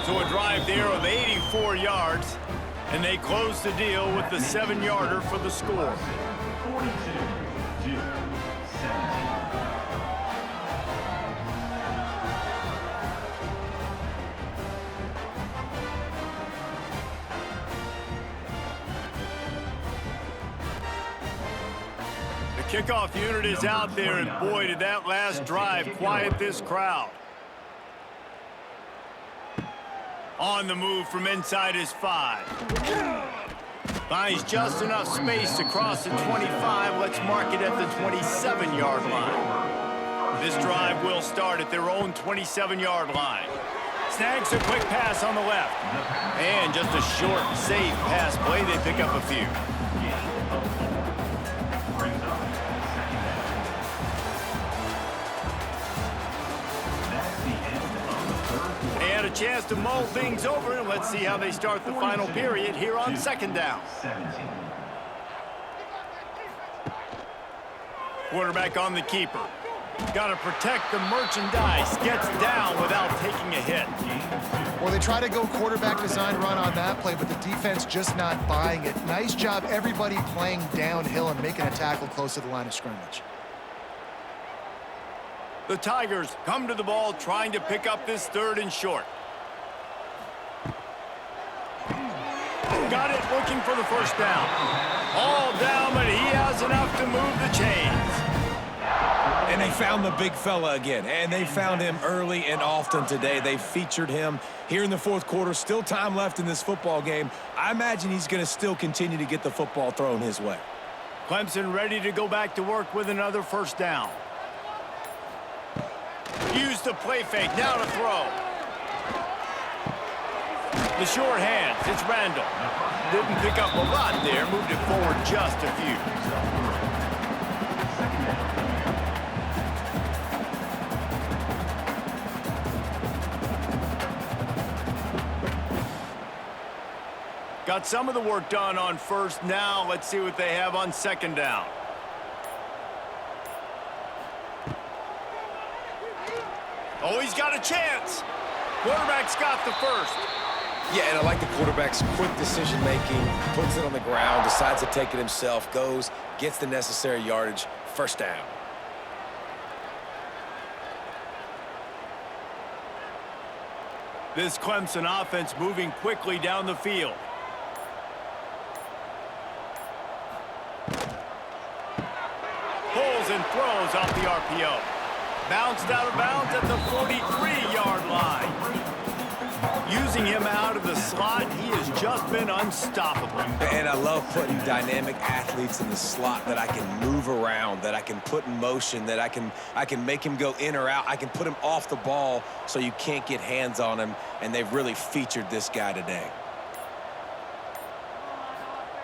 So a drive there of 84 yards, and they close the deal with the 7-yarder for the score. 42-17. The kickoff unit is out there, and boy, did that last drive quiet this crowd. On the move from inside his 5. Finds just enough space to cross the 25. Let's mark it at the 27-yard line. This drive will start at their own 27-yard line. Snags a quick pass on the left. And just a short, safe pass play. They pick up a few. They had a chance to mull things over, and let's see how they start the final period here on second down. Quarterback on the keeper. Got to protect the merchandise. Gets down without taking a hit. Well, they try to go quarterback design run on that play, but the defense just not buying it. Nice job, everybody playing downhill and making a tackle close to the line of scrimmage. The Tigers come to the ball trying to pick up this 3rd and short. Got it, looking for the first down. All down, but he has enough to move the chains. And they found the big fella again, and they found him early and often today. They featured him here in the 4th quarter. Still time left in this football game. I imagine he's going to still continue to get the football thrown his way. Clemson ready to go back to work with another first down. Use the play fake, now to throw. The short hands, it's Randall. Didn't pick up a lot there, moved it forward just a few. Got some of the work done on first. Now let's see what they have on 2nd down. Oh, he's got a chance. Quarterback's got the first. Yeah, and I like the quarterback's quick decision-making, puts it on the ground, decides to take it himself, goes, gets the necessary yardage, first down. This Clemson offense moving quickly down the field. Pulls and throws off the RPO. Bounced out of bounds at the 43-yard line. Using him out of the slot, he has just been unstoppable. And I love putting dynamic athletes in the slot that I can move around, that I can put in motion, that I can make him go in or out. I can put him off the ball so you can't get hands on him, and they've really featured this guy today.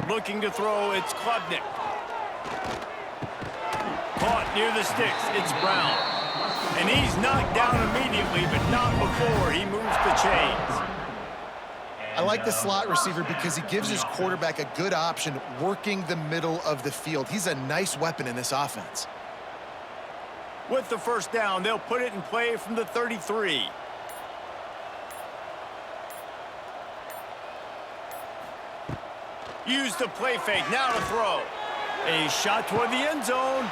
Looking to throw, it's Klubnik. Caught near the sticks, it's Brown. And he's knocked down immediately, but not before he moves the chains. I like the slot receiver because he gives his quarterback a good option working the middle of the field. He's a nice weapon in this offense. With the first down, they'll put it in play from the 33. Use the play fake, now to throw. A shot toward the end zone.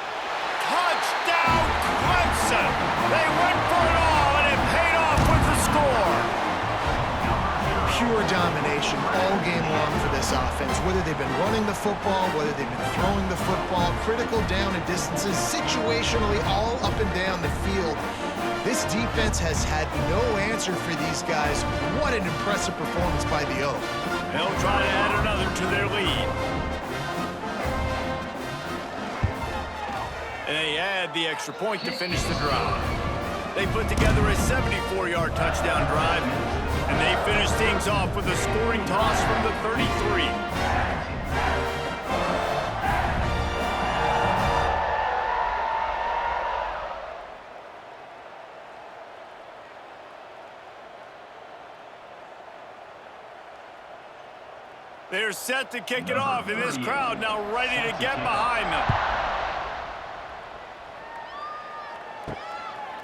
Touchdown, Clemson! They went for it all, and it paid off with the score. Pure domination all game long for this offense. Whether they've been running the football, whether they've been throwing the football, critical down and distances, situationally all up and down the field. This defense has had no answer for these guys. What an impressive performance by the Oak. They'll try to add another to their lead. And they add the extra point to finish the drive. They put together a 74-yard touchdown drive, and they finish things off with a scoring toss from the 33. They're set to kick it off, and this crowd now ready to get behind them.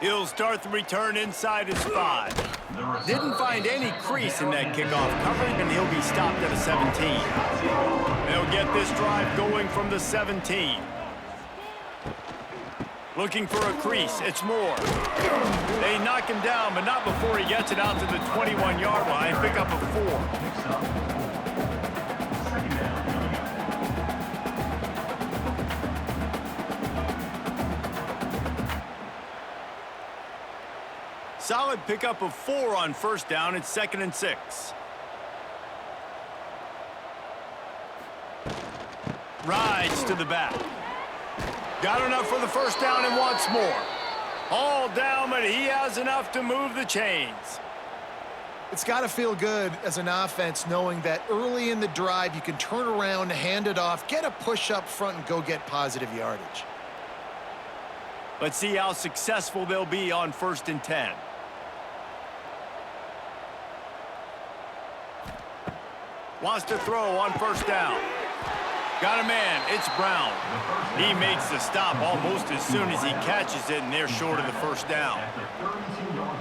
He'll start the return inside his 5. Didn't find any crease in that kickoff coverage, and he'll be stopped at a 17. They'll get this drive going from the 17. Looking for a crease, it's Moore. They knock him down, but not before he gets it out to the 21-yard line, pick up a 4. Solid pickup of 4 on first down. It's 2nd and 6. Rides to the back. Got enough for the first down and wants more. All down, but he has enough to move the chains. It's got to feel good as an offense knowing that early in the drive you can turn around, hand it off, get a push up front, and go get positive yardage. Let's see how successful they'll be on 1st and 10. Wants to throw on first down. Got a man. It's Brown. He makes the stop almost as soon as he catches it, and they're short of the first down.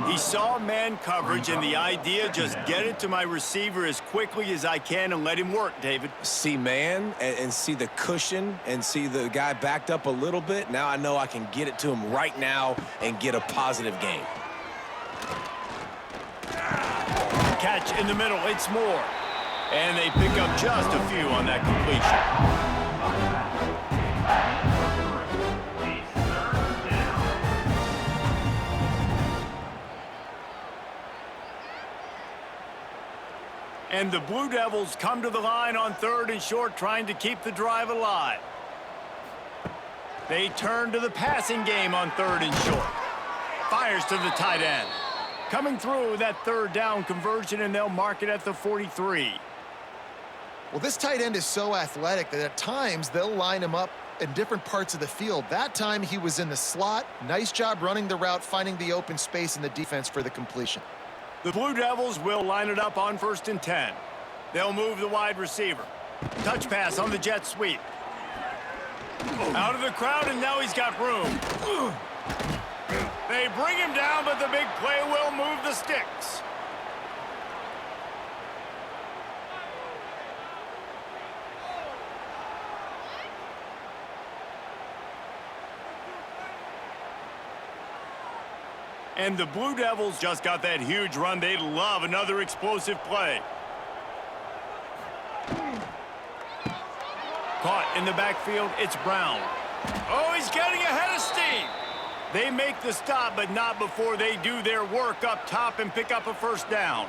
He saw man coverage, and the idea, just get it to my receiver as quickly as I can and let him work, David. See man and see the cushion and see the guy backed up a little bit. Now I know I can get it to him right now and get a positive gain. Catch in the middle. It's Moore. And they pick up just a few on that completion. And the Blue Devils come to the line on 3rd and short, trying to keep the drive alive. They turn to the passing game on 3rd and short. Fires to the tight end. Coming through with that 3rd down conversion, and they'll mark it at the 43. Well, this tight end is so athletic that at times they'll line him up in different parts of the field. That time he was in the slot. Nice job running the route, finding the open space in the defense for the completion. The Blue Devils will line it up on 1st and 10. They'll move the wide receiver. Touch pass on the jet sweep. Out of the crowd, and now he's got room. They bring him down, but the big play will move the sticks. And the Blue Devils just got that huge run. They love another explosive play. Caught in the backfield, it's Brown. Oh, he's getting ahead of steam. They make the stop, but not before they do their work up top and pick up a 1st down.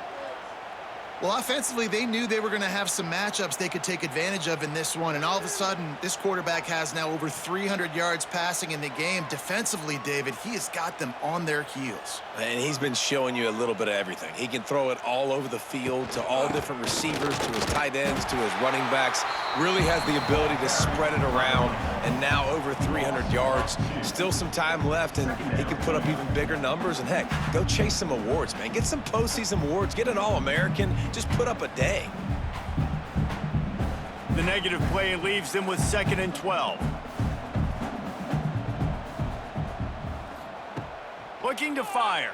Well, offensively, they knew they were going to have some matchups they could take advantage of in this one, and all of a sudden, this quarterback has now over 300 yards passing in the game. Defensively, David, he has got them on their heels. And he's been showing you a little bit of everything. He can throw it all over the field to all different receivers, to his tight ends, to his running backs. Really has the ability to spread it around, and now over 300 yards. Still some time left, and he can put up even bigger numbers. And heck, go chase some awards, man. Get some postseason awards. Get an All-American. Just put up a day. The negative play leaves them with 2nd and 12. Looking to fire.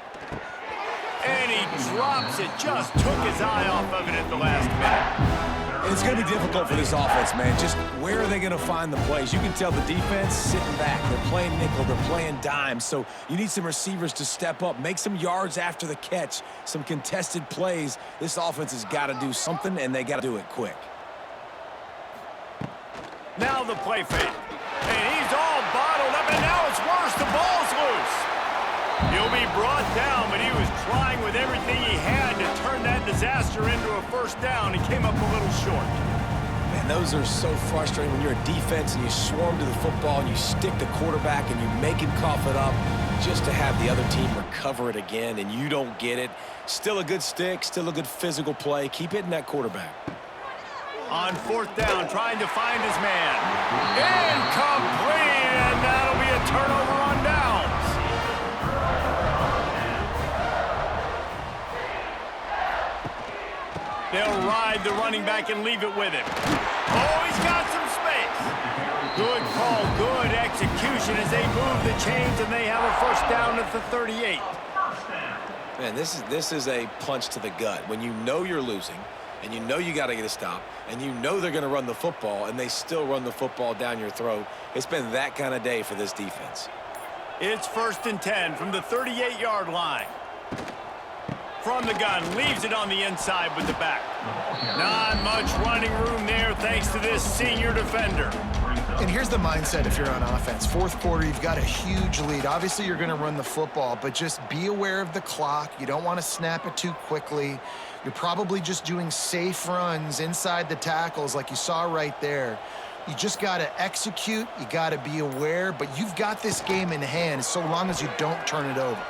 And he drops it. Just took his eye off of it at the last minute. And it's going to be difficult for this offense, man. Just where are they going to find the plays? You can tell the defense sitting back. They're playing nickel. They're playing dime. So you need some receivers to step up, make some yards after the catch, some contested plays. This offense has got to do something, and they got to do it quick. Now the play fake. And he's all bottled up, and now it's worse. The ball's loose. He'll be brought down, but he was trying with everything he had to turn that disaster into a 1st down and came up a little short. Man, those are so frustrating when you're a defense and you swarm to the football and you stick the quarterback and you make him cough it up just to have the other team recover it again and you don't get it. Still a good stick, still a good physical play. Keep hitting that quarterback. On 4th down, trying to find his man. Incomplete, and that'll be a turnover on downs. They'll ride the running back and leave it with him. Oh, he's got some space. Good call, good execution as they move the chains, and they have a 1st down at the 38. Man, this is a punch to the gut. When you know you're losing, and you know you got to get a stop, and you know they're going to run the football, and they still run the football down your throat. It's been that kind of day for this defense. It's 1st and 10 from the 38-yard line. From the gun, leaves it on the inside with the back. Not much running room there thanks to this senior defender. And here's the mindset if you're on offense. 4th quarter, you've got a huge lead. Obviously, you're going to run the football, but just be aware of the clock. You don't want to snap it too quickly. You're probably just doing safe runs inside the tackles like you saw right there. You just got to execute. You got to be aware, but you've got this game in hand so long as you don't turn it over.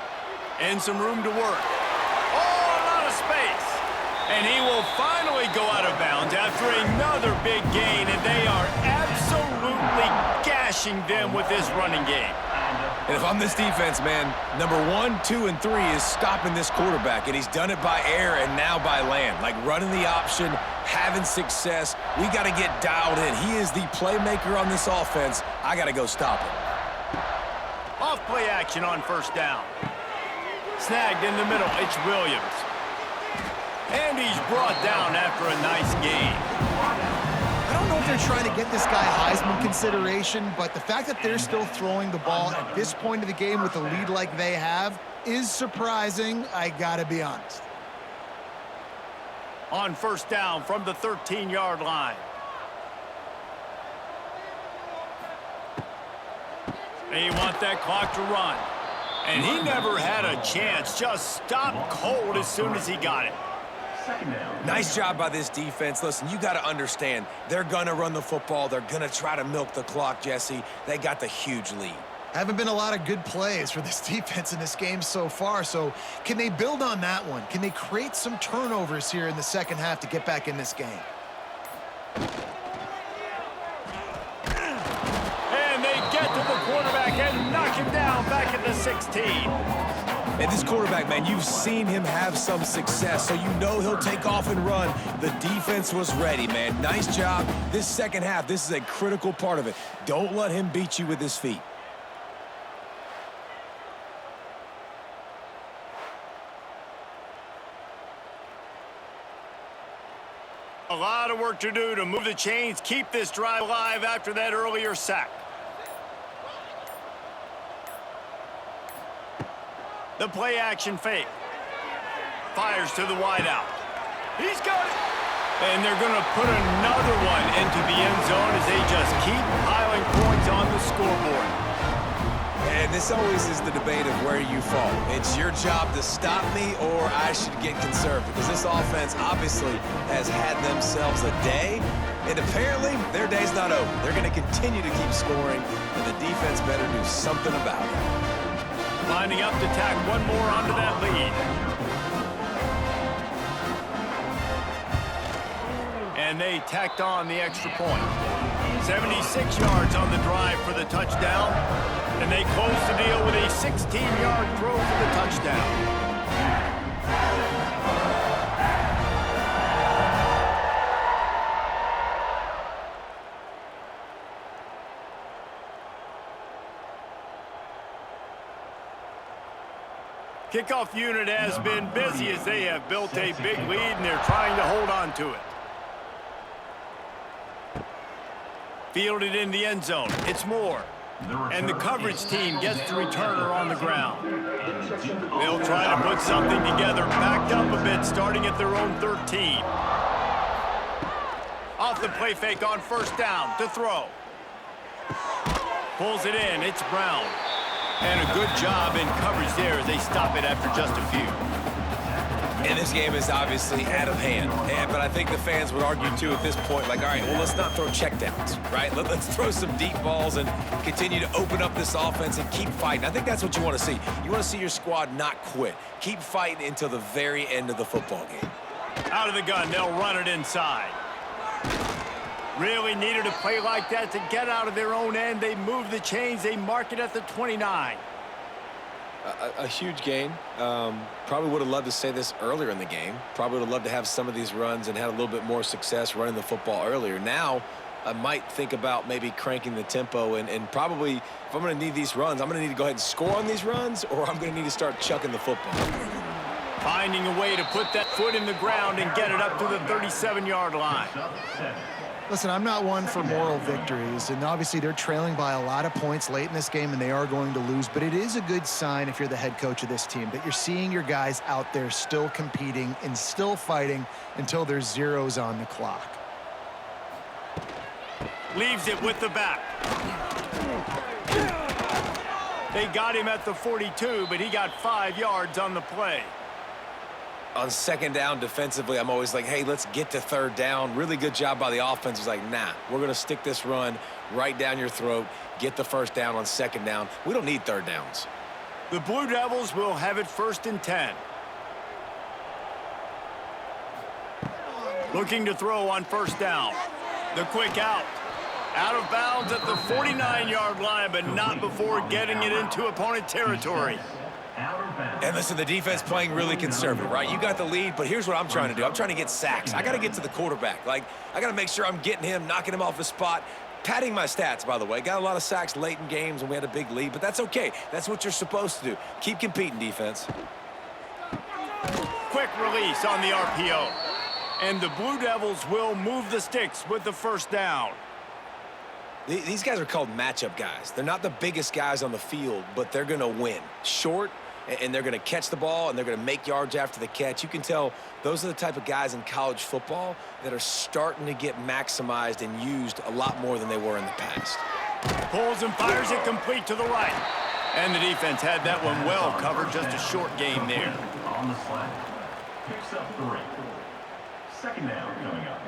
And some room to work. Oh, a lot of space. And he will finally go out of bounds after another big gain, and they are absolutely gashing them with this running game. And if I'm this defense, man, number 1, 2, and 3 is stopping this quarterback, and he's done it by air and now by land. Like running the option, having success. We got to get dialed in. He is the playmaker on this offense. I got to go stop him. Off play action on first down. Snagged in the middle. It's Williams. And he's brought down after a nice gain. I don't know if they're trying to get this guy Heisman consideration, but the fact that they're still throwing the ball at this point of the game with a lead like they have is surprising, I gotta be honest. On first down from the 13-yard line. They want that clock to run. And he never had a chance. Just stopped cold as soon as he got it. Nice job by this defense. Listen, you got to understand, they're going to run the football. They're going to try to milk the clock, Jesse. They got the huge lead. Haven't been a lot of good plays for this defense in this game so far, so can they build on that one? Can they create some turnovers here in the second half to get back in this game? And they get to the quarterback and knock him down back at the 16. And this quarterback, man, you've seen him have some success, so you know he'll take off and run. The defense was ready, man. Nice job. This second half, this is a critical part of it. Don't let him beat you with his feet. A lot of work to do to move the chains, keep this drive alive after that earlier sack. The play action fake. Fires to the wideout. He's got it. And they're going to put another one into the end zone as they just keep piling points on the scoreboard. And this always is the debate of where you fall. It's your job to stop me or I should get conservative, because this offense obviously has had themselves a day, and apparently their day's not over. They're going to continue to keep scoring, and the defense better do something about it. Lining up to tack one more onto that lead. And they tacked on the extra point. 76 yards on the drive for the touchdown. And they close the deal with a 16-yard throw for the touchdown. Kickoff unit has been busy as they have built a big lead and they're trying to hold on to it. Fielded in the end zone. It's Moore. And the coverage team gets the returner on the ground. They'll try to put something together, backed up a bit, starting at their own 13. Off the play fake on first down to throw. Pulls it in. It's Brown. And a good job in coverage there as they stop it after just a few. And this game is obviously out of hand. But I think the fans would argue, too, at this point, like, all right, well, let's not throw checkdowns, right? Let's throw some deep balls and continue to open up this offense and keep fighting. I think that's what you want to see. You want to see your squad not quit. Keep fighting until the very end of the football game. Out of the gun, they'll run it inside. Really needed a play like that to get out of their own end. They move the chains. They mark it at the 29. A huge gain. Probably would have loved to say this earlier in the game. Probably would have loved to have some of these runs and had a little bit more success running the football earlier. Now, I might think about maybe cranking the tempo and probably, if I'm going to need these runs, I'm going to need to go ahead and score on these runs, or I'm going to need to start chucking the football. Finding a way to put that foot in the ground and get it up to the 37-yard line. Listen, I'm not one for moral victories, and obviously they're trailing by a lot of points late in this game, and they are going to lose, but it is a good sign if you're the head coach of this team that you're seeing your guys out there still competing and still fighting until there's zeros on the clock. Leaves it with the back. They got him at the 42, but he got 5 yards on the play. On second down defensively, I'm always like, hey, let's get to third down. Really good job by the offense. It's like, nah, we're going to stick this run right down your throat, get the first down on second down. We don't need third downs. The Blue Devils will have it 1st and 10. Looking to throw on first down. The quick out. Out of bounds at the 49-yard line, but not before getting it into opponent territory. And listen, the defense playing really conservative, right? You got the lead, but here's what I'm trying to do. I'm trying to get sacks. I got to get to the quarterback. Like, I got to make sure I'm getting him, knocking him off his spot. Padding my stats, by the way. Got a lot of sacks late in games when we had a big lead, but that's okay. That's what you're supposed to do. Keep competing, defense. Quick release on the RPO. And the Blue Devils will move the sticks with the first down. These guys are called matchup guys. They're not the biggest guys on the field, but they're going to win. Short, and they're going to catch the ball, and they're going to make yards after the catch. You can tell those are the type of guys in college football that are starting to get maximized and used a lot more than they were in the past. Pulls and fires it complete to the right. And the defense had that one well covered. Just a short game there. On the slant. Picks up 3. Second down coming up.